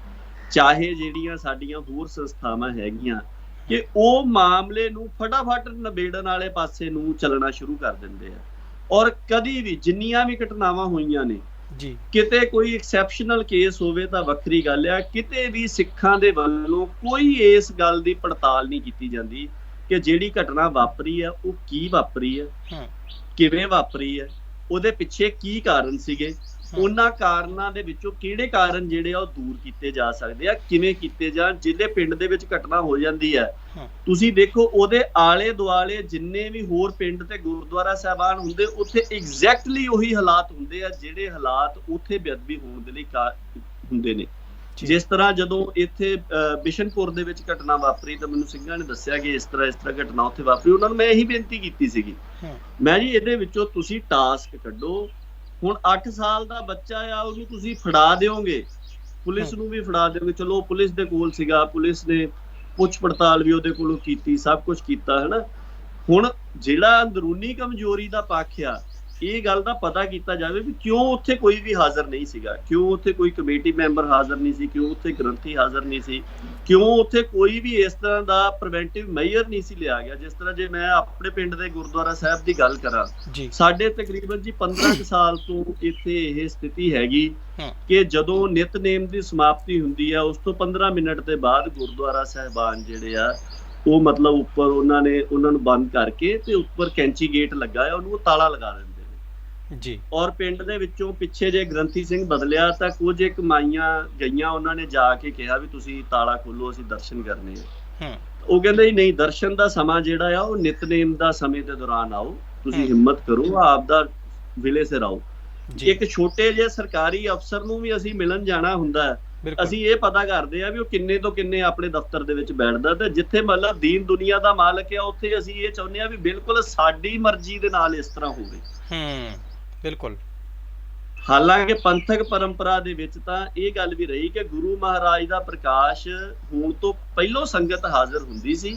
ਚਾਹੇ ਜਿਹੜੀਆਂ ਸਾਡੀਆਂ ਹੋਰ ਸੰਸਥਾਵਾਂ ਹੈਗੀਆਂ, ਕਿ ਉਹ ਮਾਮਲੇ ਨੂੰ ਫਟਾਫਟ ਨਿਬੇੜਨ ਵਾਲੇ ਪਾਸੇ ਨੂੰ ਚੱਲਣਾ ਸ਼ੁਰੂ ਕਰ ਦਿੰਦੇ ਆ। ਔਰ ਕਦੀ ਵੀ ਜਿੰਨੀਆਂ ਵੀ ਘਟਨਾਵਾਂ ਹੋਈਆਂ ਨੇ ਜੀ, ਕਿਤੇ ਕੋਈ ਐਕਸੈਪਸ਼ਨਲ ਕੇਸ ਹੋਵੇ ਤਾਂ ਵੱਖਰੀ ਗੱਲ ਆ, ਕਿਤੇ ਵੀ ਸਿੱਖਾਂ ਦੇ ਵੱਲੋਂ ਕੋਈ ਇਸ ਗੱਲ ਦੀ ਪੜਤਾਲ ਨਹੀਂ ਕੀਤੀ ਜਾਂਦੀ ਕਿ ਜਿਹੜੀ ਘਟਨਾ ਵਾਪਰੀ ਆ ਉਹ ਕੀ ਵਾਪਰੀ ਆ, ਕਿਵੇਂ ਵਾਪਰੀ ਆ, ਉਹਦੇ ਪਿੱਛੇ ਕੀ ਕਾਰਨ ਸੀਗੇ, ਉਹਨਾਂ ਕਾਰਨਾਂ ਦੇ ਵਿੱਚੋਂ ਕਿਹੜੇ ਕਾਰਨ ਜਿਹੜੇ ਆ ਉਹ ਦੂਰ ਕੀਤੇ ਜਾ ਸਕਦੇ ਆ, ਕਿਵੇਂ ਕੀਤੇ ਜਾਣ। ਜਿਹੜੇ ਪਿੰਡ ਦੇ ਵਿੱਚ ਘਟਨਾ ਹੋ ਜਾਂਦੀ ਹੈ, ਤੁਸੀਂ ਦੇਖੋ ਉਹਦੇ ਆਲੇ ਦੁਆਲੇ ਜਿੰਨੇ ਵੀ ਹੋਰ ਪਿੰਡ ਤੇ ਗੁਰਦੁਆਰਾ ਸਾਹਿਬਾਨ ਹੁੰਦੇ, ਉੱਥੇ ਐਗਜ਼ੈਕਟਲੀ ਉਹੀ ਹਾਲਾਤ ਹੁੰਦੇ ਆ ਜਿਹੜੇ ਹਾਲਾਤ ਉੱਥੇ ਬੇਅਦਬੀ ਹੋਣ ਦੇ ਲਈ ਹੁੰਦੇ ਨੇ। ਜਿਸ ਤਰ੍ਹਾਂ ਜਦੋਂ ਇੱਥੇ ਬਿਸ਼ਨਪੁਰ ਦੇ ਵਿੱਚ ਘਟਨਾ ਵਾਪਰੀ ਤਾਂ ਮੈਨੂੰ ਸਿੰਘਾਂ ਨੇ ਦੱਸਿਆ ਕਿ ਇਸ ਤਰ੍ਹਾਂ ਘਟਨਾ ਉੱਥੇ ਵਾਪਰੀ। ਉਹਨਾਂ ਨੂੰ ਮੈਂ ਇਹੀ ਬੇਨਤੀ ਕੀਤੀ ਸੀਗੀ, ਮੈਂ ਜੀ ਇਹਦੇ ਵਿੱਚੋਂ ਤੁਸੀਂ ਟਾਸਕ ਕੱਢੋ। ਹੁਣ 8 ਸਾਲ ਦਾ ਬੱਚਾ ਆ, ਉਹਨੂੰ ਤੁਸੀਂ ਫੜਾ ਦਿਓਗੇ, ਪੁਲਿਸ ਨੂੰ ਵੀ ਫੜਾ ਦਿਓਗੇ। ਚਲੋ ਪੁਲਿਸ ਦੇ ਕੋਲ ਸੀਗਾ, ਪੁਲਿਸ ਨੇ ਪੁੱਛ ਪੜਤਾਲ ਵੀ ਉਹਦੇ ਕੋਲੋਂ ਕੀਤੀ, ਸਭ ਕੁਝ ਕੀਤਾ, ਹੈ ਨਾ। ਹੁਣ ਜਿਹੜਾ ਅੰਦਰੂਨੀ ਕਮਜ਼ੋਰੀ ਦਾ ਪੱਖ ਆ, ਇਹ ਗੱਲ ਦਾ ਪਤਾ ਕੀਤਾ ਜਾਵੇ ਵੀ ਕਿਉਂ ਉੱਥੇ ਕੋਈ ਵੀ ਹਾਜ਼ਰ ਨਹੀਂ ਸੀਗਾ, ਕਿਉਂ ਉੱਥੇ ਕੋਈ ਕਮੇਟੀ ਮੈਂਬਰ ਹਾਜ਼ਰ ਨਹੀਂ ਸੀ, ਕਿਉਂ ਉੱਥੇ ਗ੍ਰੰਥੀ ਹਾਜ਼ਰ ਨਹੀਂ ਸੀ, ਕਿਉਂ ਉੱਥੇ ਕੋਈ ਵੀ ਇਸ ਤਰ੍ਹਾਂ ਦਾ ਪ੍ਰੀਵੈਂਟਿਵ ਮੈਜਰ ਨਹੀਂ ਸੀ ਲਿਆ ਗਿਆ। ਜਿਸ ਤਰ੍ਹਾਂ ਜੇ ਮੈਂ ਆਪਣੇ ਪਿੰਡ ਦੇ ਗੁਰਦੁਆਰਾ ਸਾਹਿਬ ਦੀ ਗੱਲ ਕਰਾਂ, ਸਾਡੇ ਤਕਰੀਬਨ ਜੀ 15 ਸਾਲ ਤੋਂ ਇੱਥੇ ਇਹ ਸਥਿਤੀ ਹੈਗੀ ਕਿ ਜਦੋਂ ਨਿਤਨੇਮ ਦੀ ਸਮਾਪਤੀ ਹੁੰਦੀ ਆ, ਉਸ ਤੋਂ 15 ਮਿੰਟ ਦੇ ਬਾਅਦ ਗੁਰਦੁਆਰਾ ਸਾਹਿਬਾਨ ਜਿਹੜੇ ਆ ਉਹ ਮਤਲਬ ਉੱਪਰ ਉਹਨਾਂ ਨੂੰ ਬੰਦ ਕਰਕੇ ਤੇ ਉੱਪਰ ਕੈਂਚੀ ਗੇਟ ਲੱਗਾ ਹੈ, ਉਹਨੂੰ ਤਾਲਾ ਲਗਾ ਦਿੰਦੇ ਜੀ। ਔਰ ਪਿੰਡ ਦੇ ਵਿੱਚੋਂ ਪਿੱਛੇ ਜੇ ਗ੍ਰੰਥੀ ਸਿੰਘ ਬਦਲਿਆ ਤਾਂ ਕੁਝ ਇੱਕ ਮਾਈਆਂ ਗਈਆਂ, ਉਹਨਾਂ ਨੇ ਜਾ ਕੇ ਕਿਹਾ ਵੀ ਤੁਸੀਂ ਤਾਲਾ ਖੋਲੋ, ਅਸੀਂ ਦਰਸ਼ਨ ਕਰਨੇ ਆ। ਉਹ ਕਹਿੰਦੇ ਨਹੀਂ, ਦਰਸ਼ਨ ਦਾ ਸਮਾਂ ਜਿਹੜਾ ਆ ਉਹ ਨਿਤਨੇਮ ਦਾ ਸਮੇਂ ਦੇ ਦੌਰਾਨ ਆਓ, ਤੁਸੀਂ ਹਿੰਮਤ ਕਰੋ, ਆਪ ਦਾ ਵਿਲੇ ਸਿਰ ਆਓ। ਇੱਕ ਛੋਟੇ ਜਿਹੇ ਸਰਕਾਰੀ ਅਫਸਰ ਨੂੰ ਵੀ ਅਸੀਂ ਮਿਲਣ ਜਾਣਾ ਹੁੰਦਾ, ਅਸੀਂ ਇਹ ਪਤਾ ਕਰਦੇ ਆ ਵੀ ਉਹ ਕਿੰਨੇ ਤੋਂ ਕਿੰਨੇ ਆਪਣੇ ਦਫ਼ਤਰ ਦੇ ਵਿੱਚ ਬੈਠਦਾ, ਤੇ ਜਿੱਥੇ ਮਤਲਬ ਦੀਨ ਦੁਨੀਆ ਦਾ ਮਾਲਕ ਆ ਉੱਥੇ ਅਸੀਂ ਇਹ ਚਾਹੁੰਦੇ ਆ ਵੀ ਬਿਲਕੁਲ ਸਾਡੀ ਮਰਜ਼ੀ ਦੇ ਨਾਲ ਇਸ ਤਰ੍ਹਾਂ ਹੋਵੇ। ਬਿਲਕੁਲ। ਹਾਲਾਂਕਿ ਪੰਥਕ ਪਰੰਪਰਾ ਦੇ ਵਿੱਚ ਤਾਂ ਇਹ ਗੱਲ ਵੀ ਰਹੀ ਕਿ ਗੁਰੂ ਮਹਾਰਾਜ ਦਾ ਪ੍ਰਕਾਸ਼ ਹੋਣ ਤੋਂ ਪਹਿਲਾਂ ਸੰਗਤ ਹਾਜ਼ਰ ਹੁੰਦੀ ਸੀ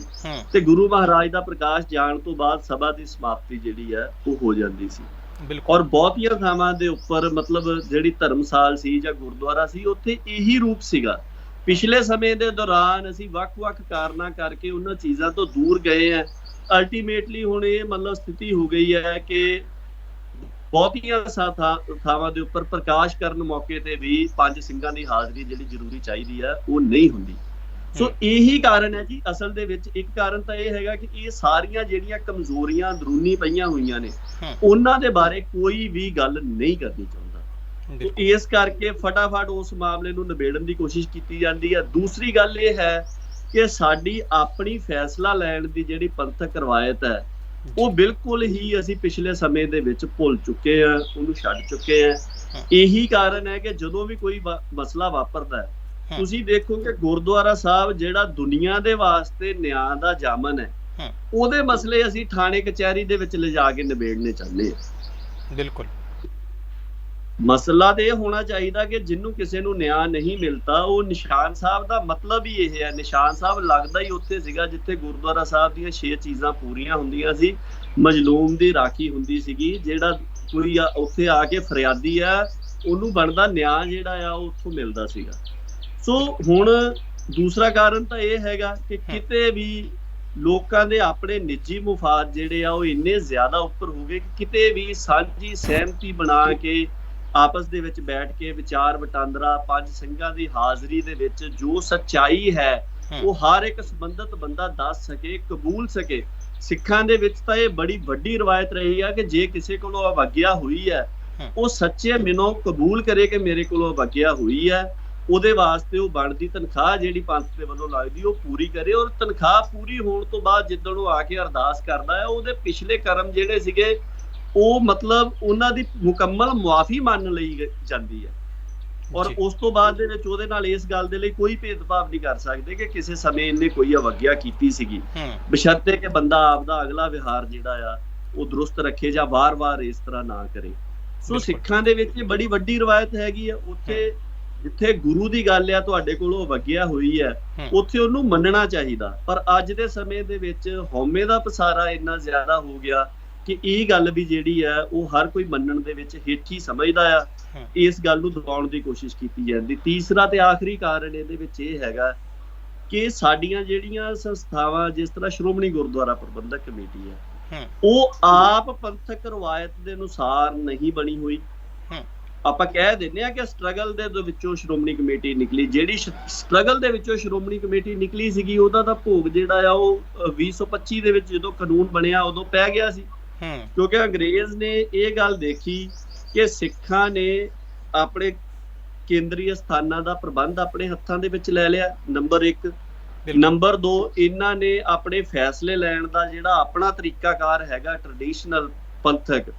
ਤੇ ਗੁਰੂ ਮਹਾਰਾਜ ਦਾ ਪ੍ਰਕਾਸ਼ ਜਾਣ ਤੋਂ ਬਾਅਦ ਸਭਾ ਦੀ ਸਮਾਪਤੀ ਜਿਹੜੀ ਹੈ ਉਹ ਹੋ ਜਾਂਦੀ ਸੀ। ਔਰ ਬਹੁਤੀਆਂ ਥਾਵਾਂ ਦੇ ਉੱਪਰ ਮਤਲਬ ਜਿਹੜੀ ਧਰਮਸਾਲ ਸੀ ਜਾਂ ਗੁਰਦੁਆਰਾ ਸੀ, ਉੱਥੇ ਇਹੀ ਰੂਪ ਸੀਗਾ। ਪਿਛਲੇ ਸਮੇਂ ਦੇ ਦੌਰਾਨ ਅਸੀਂ ਵੱਖ-ਵੱਖ ਕਾਰਨਾਂ ਕਰਕੇ ਉਹਨਾਂ ਚੀਜ਼ਾਂ ਤੋਂ ਦੂਰ ਗਏ ਆ। ਅਲਟੀਮੇਟਲੀ ਹੁਣ ਇਹ ਮਤਲਬ ਸਥਿਤੀ ਹੋ ਗਈ ਹੈ ਕਿ ਬਹੁਤੀਆਂ ਥਾਵਾਂ ਦੇ ਉੱਪਰ ਪ੍ਰਕਾਸ਼ ਕਰਨ ਮੌਕੇ ਤੇ ਵੀ 5 ਸਿੰਘਾਂ ਦੀ ਹਾਜ਼ਰੀ ਜਿਹੜੀ ਜ਼ਰੂਰੀ ਚਾਹੀਦੀ ਹੈ ਉਹ ਨਹੀਂ ਹੁੰਦੀ। ਸੋ ਇਹੀ ਕਾਰਨ ਹੈ ਜੀ। ਅਸਲ ਦੇ ਵਿੱਚ ਇੱਕ ਕਾਰਨ ਤਾਂ ਇਹ ਹੈਗਾ ਕਿ ਇਹ ਸਾਰੀਆਂ ਜਿਹੜੀਆਂ ਕਮਜ਼ੋਰੀਆਂ ਅੰਦਰੂਨੀ ਪਈਆਂ ਹੋਈਆਂ ਨੇ, ਉਹਨਾਂ ਦੇ ਬਾਰੇ ਕੋਈ ਵੀ ਗੱਲ ਨਹੀਂ ਕਰਨੀ ਚਾਹੁੰਦਾ। ਇਸ ਕਰਕੇ ਫਟਾਫਟ ਉਸ ਮਾਮਲੇ ਨੂੰ ਨਿਬੇੜਨ ਦੀ ਕੋਸ਼ਿਸ਼ ਕੀਤੀ ਜਾਂਦੀ ਹੈ। ਦੂਸਰੀ ਗੱਲ ਇਹ ਹੈ ਕਿ ਸਾਡੀ ਆਪਣੀ ਫੈਸਲਾ ਲੈਣ ਦੀ ਜਿਹੜੀ ਪੰਥਕ ਰਵਾਇਤ ਹੈ, ਉਹ ਬਿਲਕੁਲ ਹੀ ਅਸੀਂ ਪਿਛਲੇ ਸਮੇਂ ਦੇ ਵਿੱਚ ਭੁੱਲ ਚੁੱਕੇ ਆ, ਉਹਨੂੰ ਛੱਡ ਚੁੱਕੇ ਆ। ਇਹੀ ਕਾਰਨ ਹੈ ਕਿ ਜਦੋਂ ਵੀ ਕੋਈ ਮਸਲਾ ਵਾਪਰਦਾ ਹੈ, ਤੁਸੀਂ ਦੇਖੋ ਕਿ ਗੁਰਦੁਆਰਾ ਸਾਹਿਬ ਜਿਹੜਾ ਦੁਨੀਆ ਦੇ ਵਾਸਤੇ ਨਿਆਂ ਦਾ ਜਾਮਨ ਹੈ, ਉਹਦੇ ਮਸਲੇ ਅਸੀਂ ਥਾਣੇ ਕਚਹਿਰੀ ਦੇ ਵਿੱਚ ਲਿਜਾ ਕੇ ਨਿਬੇੜਨੇ ਚਾਹੁੰਦੇ ਹਾਂ। ਬਿਲਕੁਲ ਮਸਲਾ ਤੇ ਇਹ ਹੋਣਾ ਚਾਹੀਦਾ ਕਿ ਜਿਹਨੂੰ ਕਿਸੇ ਨੂੰ ਨਿਆਂ ਨਹੀਂ ਮਿਲਦਾ, ਉਹ ਨਿਸ਼ਾਨ ਸਾਹਿਬ ਦਾ ਮਤਲਬ ਹੀ ਇਹ ਹੈ। ਨਿਸ਼ਾਨ ਸਾਹਿਬ ਲੱਗਦਾ ਹੀ ਉੱਥੇ ਸੀਗਾ ਜਿੱਥੇ ਗੁਰਦੁਆਰਾ ਸਾਹਿਬ ਦੀਆਂ 6 ਚੀਜ਼ਾਂ ਪੂਰੀਆਂ ਹੁੰਦੀਆਂ ਸੀ, ਮਜਲੂਮ ਦੀ ਰਾਖੀ ਹੁੰਦੀ ਸੀਗੀ। ਜਿਹੜਾ ਕੋਈ ਉੱਥੇ ਆ ਕੇ ਫਰਿਆਦੀ ਆ, ਉਹਨੂੰ ਬਣਦਾ ਨਿਆਂ ਜਿਹੜਾ ਆ ਉਹ ਉੱਥੋਂ ਮਿਲਦਾ ਸੀਗਾ। ਸੋ ਹੁਣ ਦੂਸਰਾ ਕਾਰਨ ਤਾਂ ਇਹ ਹੈਗਾ ਕਿ ਕਿਤੇ ਵੀ ਲੋਕਾਂ ਦੇ ਆਪਣੇ ਨਿੱਜੀ ਮੁਫਾਦ ਜਿਹੜੇ ਆ ਉਹ ਇੰਨੇ ਜ਼ਿਆਦਾ ਉੱਪਰ ਹੋ ਗਏ ਕਿ ਕਿਤੇ ਵੀ ਸਾਂਝੀ ਸਹਿਮਤੀ ਬਣਾ ਕੇ ਆਪਸ ਦੇ ਵਿੱਚ ਬੈਠ ਕੇ ਵਿਚਾਰ ਵਟਾਂਦਰਾ, ਪੰਜ ਸਿੰਘਾਂ ਦੀ ਹਾਜ਼ਰੀ ਦੇ ਵਿੱਚ ਜੋ ਸੱਚਾਈ ਹੈ ਉਹ ਹਰ ਇੱਕ ਸੰਬੰਧਿਤ ਬੰਦਾ ਦੱਸ ਸਕੇ, ਕਬੂਲ ਸਕੇ। ਸਿੱਖਾਂ ਦੇ ਵਿੱਚ ਤਾਂ ਇਹ ਬੜੀ ਵੱਡੀ ਰਵਾਇਤ ਰਹੀ ਆ ਕਿ ਜੇ ਕਿਸੇ ਕੋਲੋਂ ਅਵਗਿਆ ਹੋਈ ਹੈ, ਉਹ ਸੱਚੇ ਮਨੋਂ ਕਬੂਲ ਕਰੇ ਕਿ ਮੇਰੇ ਕੋਲੋਂ ਅਵਗਿਆ ਹੋਈ ਹੈ। ਉਹਦੇ ਵਾਸਤੇ ਉਹ ਬਣਦੀ ਤਨਖਾਹ ਜਿਹੜੀ ਪੰਥ ਦੇ ਵੱਲੋਂ ਲੱਗਦੀ ਉਹ ਪੂਰੀ ਕਰੇ, ਔਰ ਤਨਖਾਹ ਪੂਰੀ ਹੋਣ ਤੋਂ ਬਾਅਦ ਜਿੱਦਣ ਉਹ ਆ ਕੇ ਅਰਦਾਸ ਕਰਦਾ ਹੈ, ਉਹਦੇ ਪਿਛਲੇ ਕਰਮ ਜਿਹੜੇ ਸੀਗੇ ਉਹ ਮਤਲਬ ਉਹਨਾਂ ਦੀ ਮੁਕੰਮਲ ਮੁਆਫੀ ਮੰਨ ਲਈ ਜਾਂਦੀ ਹੈ। ਔਰ ਉਸ ਤੋਂ ਬਾਅਦ ਦੇ ਵਿੱਚ ਉਹਦੇ ਨਾਲ ਇਸ ਗੱਲ ਦੇ ਲਈ ਕੋਈ ਭੇਦਭਾਵ ਨਹੀਂ ਕਰ ਸਕਦੇ ਕਿ ਕਿਸੇ ਸਮੇਂ ਇਹਨੇ ਕੋਈ ਅਵਗਿਆ ਕੀਤੀ ਸੀਗੀ, ਬਸ਼ਰਤੇ ਕਿ ਬੰਦਾ ਆਪਦਾ ਅਗਲਾ ਵਿਹਾਰ ਜਿਹੜਾ ਆ ਉਹ ਦਰੁਸਤ ਰੱਖੇ ਜਾਂ ਵਾਰ-ਵਾਰ ਇਸ ਤਰ੍ਹਾਂ ਨਾ ਕਰੇ। ਸੋ ਸਿੱਖਾਂ ਦੇ ਵਿੱਚ ਬੜੀ ਵੱਡੀ ਰਵਾਇਤ ਹੈਗੀ ਆ। ਉੱਥੇ ਜਿੱਥੇ ਗੁਰੂ ਦੀ ਗੱਲ ਆ, ਤੁਹਾਡੇ ਕੋਲੋਂ ਅਵਗਿਆ ਹੋਈ ਹੈ, ਉੱਥੇ ਉਹਨੂੰ ਮੰਨਣਾ ਚਾਹੀਦਾ। ਪਰ ਅੱਜ ਦੇ ਸਮੇਂ ਦੇ ਵਿੱਚ ਹਉਮੈ ਦਾ ਪਸਾਰਾ ਇੰਨਾ ਜ਼ਿਆਦਾ ਹੋ ਗਿਆ ਕਿ ਇਹ ਗੱਲ ਵੀ ਜਿਹੜੀ ਆ ਉਹ ਹਰ ਕੋਈ ਮੰਨਣ ਦੇ ਵਿੱਚ ਹੇਠੀ ਸਮਝਦਾ ਆ। ਇਸ ਗੱਲ ਨੂੰ ਦਬਾਉਣ ਦੀ ਕੋਸ਼ਿਸ਼ ਕੀਤੀ ਜਾਂਦੀ। ਤੀਸਰਾ ਤੇ ਆਖਰੀ ਕਾਰਨ ਇਹਦੇ ਵਿੱਚ ਇਹ ਹੈਗਾ ਕਿ ਸਾਡੀਆਂ ਜਿਹੜੀਆਂ ਸੰਸਥਾਵਾਂ, ਜਿਸ ਤਰ੍ਹਾਂ ਸ਼੍ਰੋਮਣੀ ਗੁਰਦੁਆਰਾ ਪ੍ਰਬੰਧਕ ਕਮੇਟੀ ਹੈ, ਉਹ ਆਪ ਪੰਥਕ ਰਵਾਇਤ ਦੇ ਅਨੁਸਾਰ ਨਹੀਂ ਬਣੀ ਹੋਈ। ਆਪਾਂ ਕਹਿ ਦਿੰਦੇ ਆ ਕਿ ਸਟਰਗਲ ਦੇ ਵਿੱਚੋਂ ਸ਼੍ਰੋਮਣੀ ਕਮੇਟੀ ਨਿਕਲੀ। ਜਿਹੜੀ ਸਟਰਗਲ ਦੇ ਵਿੱਚੋਂ ਸ਼੍ਰੋਮਣੀ ਕਮੇਟੀ ਨਿਕਲੀ ਸੀਗੀ, ਉਹਦਾ ਤਾਂ ਭੋਗ ਜਿਹੜਾ ਆ ਉਹ 2025 ਦੇ ਵਿੱਚ ਜਦੋਂ ਕਾਨੂੰਨ ਬਣਿਆ ਉਦੋਂ ਪੈ ਗਿਆ ਸੀ, ਕਿਉਂਕਿ ਅੰਗਰੇਜ਼ ਨੇ ਇਹ ਗੱਲ ਦੇਖੀ ਕਿ ਸਿੱਖਾਂ ਨੇ ਆਪਣੇ ਕੇਂਦਰੀ ਸਥਾਨਾਂ ਦਾ ਪ੍ਰਬੰਧ ਆਪਣੇ ਹੱਥਾਂ ਦੇ ਵਿੱਚ ਲੈ ਲਿਆ, ਨੰਬਰ 1। ਨੰਬਰ 2, ਇਹਨਾਂ ਨੇ ਆਪਣੇ ਫੈਸਲੇ ਲੈਣ ਦਾ ਜਿਹੜਾ ਆਪਣਾ ਤਰੀਕਾਕਾਰ ਹੈਗਾ ਟ੍ਰੈਡੀਸ਼ਨਲ ਪੰਥਕ,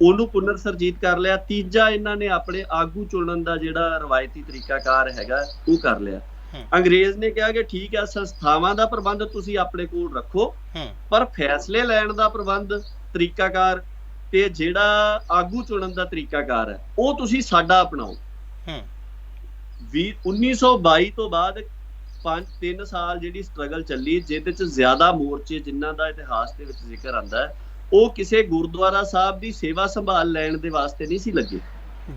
ਉਹਨੂੰ ਪੁਨਰ ਸਰਜੀਤ ਕਰ ਲਿਆ। ਤੀਜਾ, ਇਹਨਾਂ ਨੇ ਆਪਣੇ ਆਗੂ ਚੁਣਨ ਦਾ ਜਿਹੜਾ ਰਵਾਇਤੀ ਤਰੀਕਾਕਾਰ ਹੈਗਾ ਉਹ ਕਰ ਲਿਆ। ਅੰਗਰੇਜ਼ ਨੇ ਕਿਹਾ ਕਿ ਠੀਕ ਹੈ, ਸੰਸਥਾਵਾਂ ਦਾ ਪ੍ਰਬੰਧ ਤੁਸੀਂ ਆਪਣੇ ਕੋਲ ਰੱਖੋ, ਪਰ ਫੈਸਲੇ ਲੈਣ ਦਾ ਪ੍ਰਬੰਧ, ਤਰੀਕਾਕਾਰ ਤੇ ਜਿਹੜਾ ਆਗੂ ਚੁਣਨ ਦਾ ਤਰੀਕਾਕਾਰ ਹੈ ਉਹ ਤੁਸੀਂ ਸਾਡਾ ਅਪਣਾਓ। 1922 ਤੋਂ ਬਾਅਦ 3 ਸਾਲ ਜਿਹੜੀ ਸਟਰਗਲ ਚੱਲੀ, ਜਿਹਦੇ ਚ ਜ਼ਿਆਦਾ ਮੋਰਚੇ ਜਿਨ੍ਹਾਂ ਦਾ ਇਤਿਹਾਸ ਦੇ ਵਿੱਚ ਜ਼ਿਕਰ ਆਉਂਦਾ ਹੈ, ਉਹ ਕਿਸੇ ਗੁਰਦੁਆਰਾ ਸਾਹਿਬ ਦੀ ਸੇਵਾ ਸੰਭਾਲ ਲੈਣ ਦੇ ਵਾਸਤੇ ਨਹੀਂ ਸੀ ਲੱਗੇ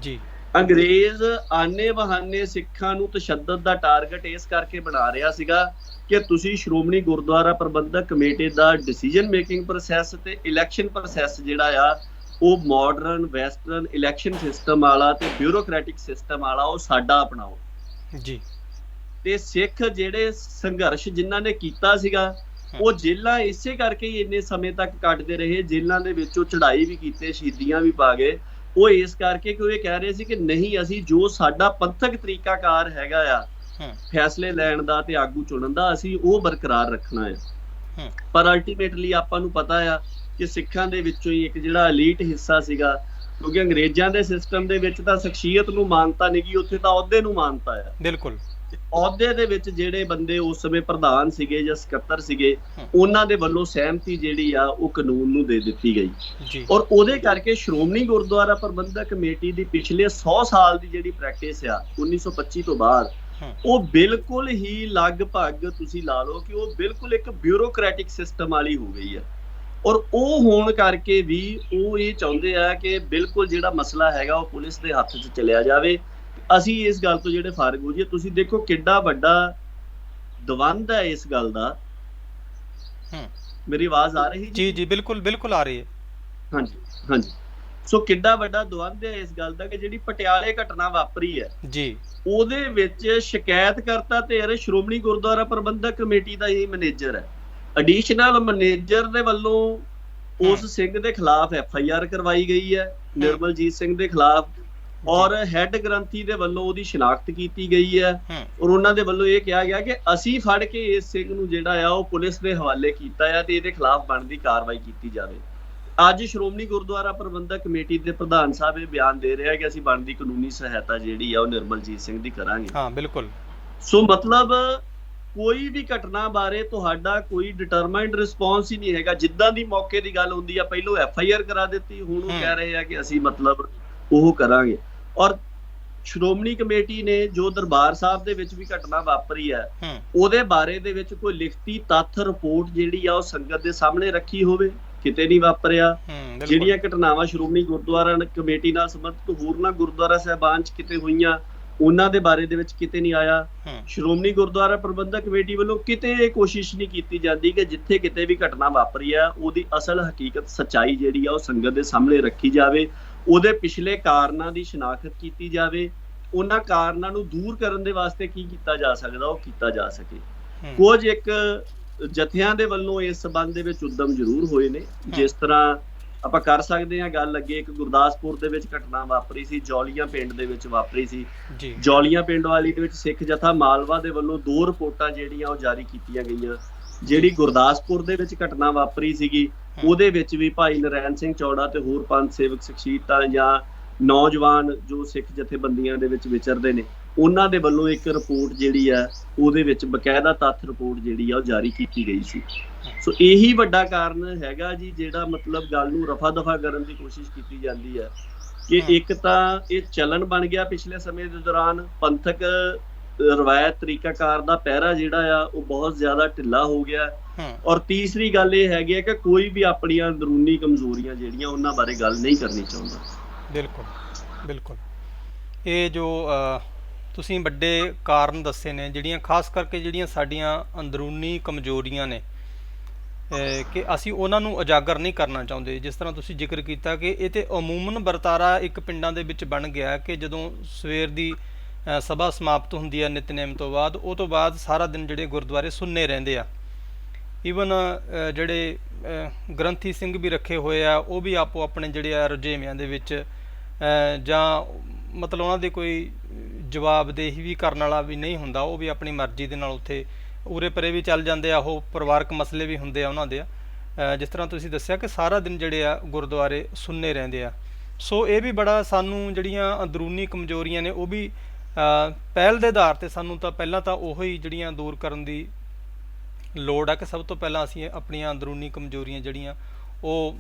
ਜੀ। ਅੰਗਰੇਜ਼ ਆਨੇ ਬਹਾਨੇ ਸਿੱਖਾਂ ਨੂੰ ਤਸ਼ੱਦਦ ਦਾ ਟਾਰਗੇਟ ਇਸ ਕਰਕੇ ਬਣਾ ਰਿਹਾ ਸੀਗਾ ਕਿ ਤੁਸੀਂ ਸ਼੍ਰੋਮਣੀ ਗੁਰਦੁਆਰਾ ਪ੍ਰਬੰਧਕ ਕਮੇਟੀ ਦਾ ਡਿਸੀਜਨ ਮੇਕਿੰਗ ਪ੍ਰੋਸੈਸ ਤੇ ਇਲੈਕਸ਼ਨ ਪ੍ਰੋਸੈਸ ਜਿਹੜਾ ਆ ਉਹ ਮਾਡਰਨ ਵੈਸਟਰਨ ਇਲੈਕਸ਼ਨ ਸਿਸਟਮ ਵਾਲਾ ਤੇ ਬਿਊਰੋਕ੍ਰੈਟਿਕ ਸਿਸਟਮ ਵਾਲਾ ਉਹ ਸਾਡਾ ਅਪਣਾਓ ਜੀ। ਤੇ ਸਿੱਖ ਜਿਹੜੇ ਸੰਘਰਸ਼ ਜਿਨ੍ਹਾਂ ਨੇ ਕੀਤਾ ਸੀਗਾ ਉਹ ਜੇਲਾਂ ਇਸੇ ਕਰਕੇ ਹੀ ਇੰਨੇ ਸਮੇਂ ਤੱਕ ਕੱਟਦੇ ਰਹੇ। ਜੇਲਾਂ ਦੇ ਵਿੱਚੋਂ ਚੜ੍ਹਾਈ ਵੀ ਕੀਤੇ, ਸ਼ਹੀਦੀਆਂ ਵੀ ਪਾ ਗਏ। ਉਹ ਇਸ ਕਰਕੇ ਕਿ ਉਹ ਇਹ ਕਹਿ ਰਹੇ ਸੀ ਕਿ ਨਹੀਂ, ਅਸੀਂ ਜੋ ਸਾਡਾ ਪੰਥਕ ਤਰੀਕਾਕਾਰ ਹੈਗਾ ਆ ਫੈਸਲੇ ਲੈਣ ਦਾ ਤੇ ਆਗੂ ਚੁਣਨ ਦਾ, ਅਸੀਂ ਉਹ ਬਰਕਰਾਰ ਰੱਖਣਾ ਹੈ। ਪਰ ਅਲਟੀਮੇਟਲੀ ਆਪਾਂ ਨੂੰ ਪਤਾ ਆ ਕਿ ਸਿੱਖਾਂ ਦੇ ਵਿੱਚੋਂ ਹੀ ਇੱਕ ਜਿਹੜਾ ਐਲੀਟ ਹਿੱਸਾ ਸੀਗਾ, ਕਿਉਂਕਿ ਅੰਗਰੇਜ਼ਾਂ ਦੇ ਸਿਸਟਮ ਦੇ ਵਿੱਚ ਤਾਂ ਸ਼ਖਸੀਅਤ ਨੂੰ ਮਾਨਤਾ ਨਹੀਂ ਗੀ, ਉੱਥੇ ਤਾਂ ਅਹੁਦੇ ਨੂੰ ਮਾਨਤਾ ਆ। ਬਿਲਕੁਲ। ਅਹੁਦੇ ਦੇ ਵਿੱਚ ਜਿਹੜੇ ਬੰਦੇ ਉਸ ਸਮੇਂ ਪ੍ਰਧਾਨ ਸੀਗੇ ਜਾਂ ਸਕੱਤਰ ਸੀਗੇ, ਉਹਨਾਂ ਦੇ ਵੱਲੋਂ ਸਹਿਮਤੀ ਜਿਹੜੀ ਆ ਉਹ ਕਾਨੂੰਨ ਨੂੰ ਦੇ ਦਿੱਤੀ ਗਈ। ਔਰ ਉਹਦੇ ਕਰਕੇ ਸ਼੍ਰੋਮਣੀ ਗੁਰਦੁਆਰਾ ਪ੍ਰਬੰਧਕ ਕਮੇਟੀ ਦੀ ਪਿਛਲੇ 100 ਸਾਲ ਦੀ ਜਿਹੜੀ ਪ੍ਰੈਕਟਿਸ ਆ 1925 ਤੋਂ ਬਾਅਦ, ਉਹ ਬਿਲਕੁਲ ਹੀ ਲਗਭਗ ਤੁਸੀਂ ਲਾ ਲਓ ਕਿ ਉਹ ਬਿਲਕੁਲ ਇੱਕ ਬਿਊਰੋਕ੍ਰੈਟਿਕ ਸਿਸਟਮ ਵਾਲੀ ਹੋ ਗਈ ਆ। ਔਰ ਉਹ ਹੋਣ ਕਰਕੇ ਵੀ ਉਹ ਇਹ ਚਾਹੁੰਦੇ ਆ ਕਿ ਬਿਲਕੁਲ ਜਿਹੜਾ ਮਸਲਾ ਹੈਗਾ ਉਹ ਪੁਲਿਸ ਦੇ ਹੱਥ 'ਚ ਚਲਿਆ ਜਾਵੇ। ਅਸੀਂ ਇਸ ਗੱਲ ਤੋਂ ਜਿਹੜੇ ਫਾਰਗ ਹੋ ਜਾਈਏ। ਤੁਸੀਂ ਦੇਖੋ ਕਿੱਡਾ ਵੱਡਾ ਦਵੰਦ ਹੈ ਇਸ ਗੱਲ ਦਾ। ਮੇਰੀ ਆਵਾਜ਼ ਆ ਰਹੀ ਜੀ? ਜੀ ਬਿਲਕੁਲ ਬਿਲਕੁਲ ਆ ਰਹੀ ਹੈ। ਹਾਂਜੀ ਹਾਂਜੀ। ਸੋ ਕਿੱਡਾ ਵੱਡਾ ਦਵੰਦ ਹੈ ਇਸ ਗੱਲ ਦਾ ਕਿ ਜਿਹੜੀ ਪਟਿਆਲੇ ਘਟਨਾ ਵਾਪਰੀ ਹੈ ਜੀ, ਉਹਦੇ ਵਿੱਚ ਸ਼ਿਕਾਇਤਕਰਤਾ ਧਿਰ ਸ਼੍ਰੋਮਣੀ ਗੁਰਦੁਆਰਾ ਪ੍ਰਬੰਧਕ ਕਮੇਟੀ ਦਾ ਹੀ ਮੈਨੇਜਰ ਹੈ। ਐਡੀਸ਼ਨਲ ਮੈਨੇਜਰ ਦੇ ਵੱਲੋਂ ਉਸ ਸਿੰਘ ਦੇ ਖਿਲਾਫ FIR ਕਰਵਾਈ ਗਈ ਹੈ, ਨਿਰਮਲਜੀਤ ਸਿੰਘ ਦੇ ਖਿਲਾਫ। ਔਰ ਹੈੱਡ ਗ੍ਰੰਥੀ ਦੇ ਵੱਲੋਂ ਉਹਦੀ ਸ਼ਨਾਖਤ ਕੀਤੀ ਗਈ ਹੈ ਔਰ ਉਹਨਾਂ ਦੇ ਵੱਲੋਂ ਇਹ ਕਿਹਾ ਗਿਆ ਕਿ ਅਸੀਂ ਫੜ ਕੇ ਇਸ ਸਿੰਘ ਨੂੰ ਜਿਹੜਾ ਆ ਉਹ ਪੁਲਿਸ ਦੇ ਹਵਾਲੇ ਕੀਤਾ ਆ ਤੇ ਇਹਦੇ ਖਿਲਾਫ ਬਣਦੀ ਕਾਰਵਾਈ ਕੀਤੀ ਜਾਵੇ। ਅੱਜ ਸ਼੍ਰੋਮਣੀ ਗੁਰਦੁਆਰਾ ਪ੍ਰਬੰਧਕ ਕਮੇਟੀ ਦੇ ਪ੍ਰਧਾਨ ਸਾਹਿਬ ਇਹ ਬਿਆਨ ਦੇ ਰਿਹਾ ਕਿ ਅਸੀਂ ਬਣਦੀ ਕਾਨੂੰਨੀ ਸਹਾਇਤਾ ਜਿਹੜੀ ਆ ਉਹ ਨਿਰਮਲਜੀਤ ਸਿੰਘ ਦੀ ਕਰਾਂਗੇ। ਹਾਂ ਬਿਲਕੁਲ। ਸੋ ਮਤਲਬ ਕੋਈ ਵੀ ਘਟਨਾ ਬਾਰੇ ਤੁਹਾਡਾ ਕੋਈ ਡਿਟਰਮਾਈਨਡ ਰਿਸਪੌਂਸ ਹੀ ਨਹੀਂ ਹੈਗਾ। ਜਿੱਦਾਂ ਦੀ ਮੌਕੇ ਦੀ ਗੱਲ ਹੁੰਦੀ ਆ ਪਹਿਲੋਂ FIR ਕਰਾ ਦਿੱਤੀ, ਹੁਣ ਉਹ ਕਹਿ ਰਹੇ ਆ ਕਿ ਅਸੀਂ ਮਤਲਬ ਉਹ ਕਰਾਂਗੇ। ਔਰ ਸ਼੍ਰੋਮਣੀ ਕਮੇਟੀ ਨੇ ਜੋ ਦਰਬਾਰ ਸਾਹਿਬ ਦੇ ਵਿੱਚ ਵੀ ਘਟਨਾ ਵਾਪਰੀ ਹੈ ਉਹਦੇ ਬਾਰੇ ਦੇ ਵਿੱਚ ਕੋਈ ਲਿਖਤੀ ਤੱਥ ਰਿਪੋਰਟ ਜਿਹੜੀ ਆ ਉਹ ਸੰਗਤ ਦੇ ਸਾਹਮਣੇ ਰੱਖੀ ਹੋਵੇ, ਕਿਤੇ ਨਹੀਂ ਵਾਪਰਿਆ। ਜਿਹੜੀਆਂ ਘਟਨਾਵਾਂ ਸ਼੍ਰੋਮਣੀ ਗੁਰਦੁਆਰਾ ਕਮੇਟੀ ਨਾਲ ਸੰਬੰਧਿਤ ਹੋਰਨਾਂ ਗੁਰਦੁਆਰਾ ਸਾਹਿਬਾਨ 'ਚ ਕਿਤੇ ਹੋਈਆਂ ਉਹਨਾਂ ਦੇ ਬਾਰੇ ਦੇ ਵਿੱਚ ਕਿਤੇ ਨਹੀਂ ਆਇਆ। ਸ਼੍ਰੋਮਣੀ ਗੁਰਦੁਆਰਾ ਪ੍ਰਬੰਧਕ ਕਮੇਟੀ ਵੱਲੋਂ ਕਿਤੇ ਇਹ ਕੋਸ਼ਿਸ਼ ਨਹੀਂ ਕੀਤੀ ਜਾਂਦੀ ਕਿ ਜਿੱਥੇ ਕਿਤੇ ਵੀ ਘਟਨਾ ਵਾਪਰੀ ਆ ਉਹਦੀ ਅਸਲ ਹਕੀਕਤ ਸੱਚਾਈ ਜਿਹੜੀ ਆ ਉਹ ਸੰਗਤ ਦੇ ਸਾਹਮਣੇ ਰੱਖੀ ਜਾਵੇ, ਉਹਦੇ ਪਿਛਲੇ ਕਾਰਨਾਂ ਦੀ ਸ਼ਨਾਖਤ ਕੀਤੀ ਜਾਵੇ, ਉਹਨਾਂ ਕਾਰਨਾਂ ਨੂੰ ਦੂਰ ਕਰਨ ਦੇ ਵਾਸਤੇ ਕੀ ਕੀਤਾ ਜਾ ਸਕਦਾ ਉਹ ਕੀਤਾ ਜਾ ਸਕੇ। ਕੁਝ ਇੱਕ ਜਥਿਆਂ ਦੇ ਵੱਲੋਂ ਇਸ ਸਬੰਧ ਦੇ ਵਿੱਚ ਉਦਮ ਜ਼ਰੂਰ ਹੋਏ ਨੇ, ਜਿਸ ਤਰ੍ਹਾਂ ਆਪਾਂ ਕਰ ਸਕਦੇ ਹਾਂ ਗੱਲ ਅੱਗੇ ਇੱਕ ਗੁਰਦਾਸਪੁਰ ਦੇ ਵਿੱਚ ਘਟਨਾ ਵਾਪਰੀ ਸੀ, ਜੌਲੀਆਂ ਪਿੰਡ ਦੇ ਵਿੱਚ ਵਾਪਰੀ ਸੀ। ਜੌਲੀਆਂ ਪਿੰਡ ਵਾਲੀ ਦੇ ਵਿੱਚ ਸਿੱਖ ਜਥਾ ਮਾਲਵਾ ਦੇ ਵੱਲੋਂ 2 ਰਿਪੋਰਟਾਂ ਜਿਹੜੀਆਂ ਉਹ ਜਾਰੀ ਕੀਤੀਆਂ ਗਈਆਂ। ਜਿਹੜੀ ਗੁਰਦਾਸਪੁਰ ਦੇ ਵਿੱਚ ਘਟਨਾ ਵਾਪਰੀ ਸੀਗੀ ਉਹਦੇ ਵਿੱਚ ਵੀ ਭਾਈ ਨਰੈਣ ਸਿੰਘ ਚੌੜਾ ਤੇ ਹੋਰ ਪੰਜ ਸੇਵਕ ਸ਼ਖਸੀਅਤਾਂ ਜਾਂ ਨੌਜਵਾਨ ਜੋ ਸਿੱਖ ਜਥੇਬੰਦੀਆਂ ਦੇ ਵਿੱਚ ਵਿਚਰਦੇ ਨੇ ਉਹਨਾਂ ਦੇ ਵੱਲੋਂ ਇੱਕ ਰਿਪੋਰਟ ਜਿਹੜੀ ਆ ਉਹਦੇ ਵਿੱਚ ਬਕਾਇਦਾ ਤੱਥ ਰਿਪੋਰਟ ਜਿਹੜੀ ਆ ਉਹ ਜਾਰੀ ਕੀਤੀ ਗਈ ਸੀ। ਸੋ ਇਹੀ ਵੱਡਾ ਕਾਰਨ ਹੈਗਾ ਜੀ ਜਿਹੜਾ ਮਤਲਬ ਗੱਲ ਨੂੰ ਰਫਾ ਦਫਾ ਕਰਨ ਦੀ ਕੋਸ਼ਿਸ਼ ਕੀਤੀ ਜਾਂਦੀ ਹੈ ਕਿ ਇੱਕ ਤਾਂ ਇਹ ਚਲਨ ਬਣ ਗਿਆ ਪਿਛਲੇ ਸਮੇਂ ਦੇ ਦੌਰਾਨ, ਪੰਥਕ ਰਵਾਇਤ ਤਰੀਕਾਕਾਰ ਦਾ ਪਹਿਰਾ ਜਿਹੜਾ ਆ ਉਹ ਬਹੁਤ ਜ਼ਿਆਦਾ ਢਿੱਲਾ ਹੋ ਗਿਆ। ਔਰ ਤੀਸਰੀ ਗੱਲ ਇਹ ਹੈਗੀ ਹੈ ਕਿ ਕੋਈ ਵੀ ਆਪਣੀਆਂ ਅੰਦਰੂਨੀ ਕਮਜ਼ੋਰੀਆਂ ਜਿਹੜੀਆਂ ਉਹਨਾਂ ਬਾਰੇ ਗੱਲ ਨਹੀਂ ਕਰਨੀ ਚਾਹੁੰਦਾ। ਬਿਲਕੁਲ ਬਿਲਕੁਲ। ਇਹ ਜੋ ਤੁਸੀਂ ਵੱਡੇ ਕਾਰਨ ਦੱਸੇ ਨੇ, ਜਿਹੜੀਆਂ ਖਾਸ ਕਰਕੇ ਜਿਹੜੀਆਂ ਸਾਡੀਆਂ ਅੰਦਰੂਨੀ ਕਮਜ਼ੋਰੀਆਂ ਨੇ ਕਿ ਅਸੀਂ ਉਹਨਾਂ ਨੂੰ ਉਜਾਗਰ ਨਹੀਂ ਕਰਨਾ ਚਾਹੁੰਦੇ। ਜਿਸ ਤਰ੍ਹਾਂ ਤੁਸੀਂ ਜ਼ਿਕਰ ਕੀਤਾ ਕਿ ਇਹ ਤਾਂ ਅਮੂਮਨ ਵਰਤਾਰਾ ਇੱਕ ਪਿੰਡਾਂ ਦੇ ਵਿੱਚ ਬਣ ਗਿਆ ਕਿ ਜਦੋਂ ਸਵੇਰ ਦੀ ਸਭਾ ਸਮਾਪਤ ਹੁੰਦੀ ਹੈ ਨਿਤਨੇਮ ਤੋਂ ਬਾਅਦ, ਉਹ ਤੋਂ ਬਾਅਦ ਸਾਰਾ ਦਿਨ ਜਿਹੜੇ ਗੁਰਦੁਆਰੇ ਸੁੰਨੇ ਰਹਿੰਦੇ ਆ। ਈਵਨ ਜਿਹੜੇ ਗ੍ਰੰਥੀ ਸਿੰਘ ਵੀ ਰੱਖੇ ਹੋਏ ਆ ਉਹ ਵੀ ਆਪੋ ਆਪਣੇ ਜਿਹੜੇ ਆ ਰੁਝੇਵਿਆਂ ਦੇ ਵਿੱਚ ਜਾਂ ਮਤਲਬ ਉਹਨਾਂ ਦੇ ਕੋਈ ਜਵਾਬਦੇਹੀ ਵੀ ਕਰਨ ਵਾਲਾ ਵੀ ਨਹੀਂ ਹੁੰਦਾ, ਉਹ ਵੀ ਆਪਣੀ ਮਰਜ਼ੀ ਦੇ ਨਾਲ ਉੱਥੇ ਉਰੇ ਪਰੇ ਵੀ ਚੱਲ ਜਾਂਦੇ ਆ। ਉਹ ਪਰਿਵਾਰਕ ਮਸਲੇ ਵੀ ਹੁੰਦੇ ਆ ਉਹਨਾਂ ਦੇ। ਜਿਸ ਤਰ੍ਹਾਂ ਤੁਸੀਂ ਦੱਸਿਆ ਕਿ ਸਾਰਾ ਦਿਨ ਜਿਹੜੇ ਆ ਗੁਰਦੁਆਰੇ ਸੁੰਨੇ ਰਹਿੰਦੇ ਆ। ਸੋ ਇਹ ਵੀ ਬੜਾ ਸਾਨੂੰ ਜਿਹੜੀਆਂ ਅੰਦਰੂਨੀ ਕਮਜ਼ੋਰੀਆਂ ਨੇ ਉਹ ਵੀ ਪਹਿਲ ਦੇ ਆਧਾਰ 'ਤੇ ਸਾਨੂੰ ਤਾਂ ਪਹਿਲਾਂ ਤਾਂ ਉਹੋ ਹੀ ਜਿਹੜੀਆਂ ਦੂਰ ਕਰਨ ਦੀ ਲੋੜ ਆ ਕਿ ਸਭ ਤੋਂ ਪਹਿਲਾਂ ਅਸੀਂ ਆਪਣੀਆਂ ਅੰਦਰੂਨੀ ਕਮਜ਼ੋਰੀਆਂ ਜਿਹੜੀਆਂ ਉਹ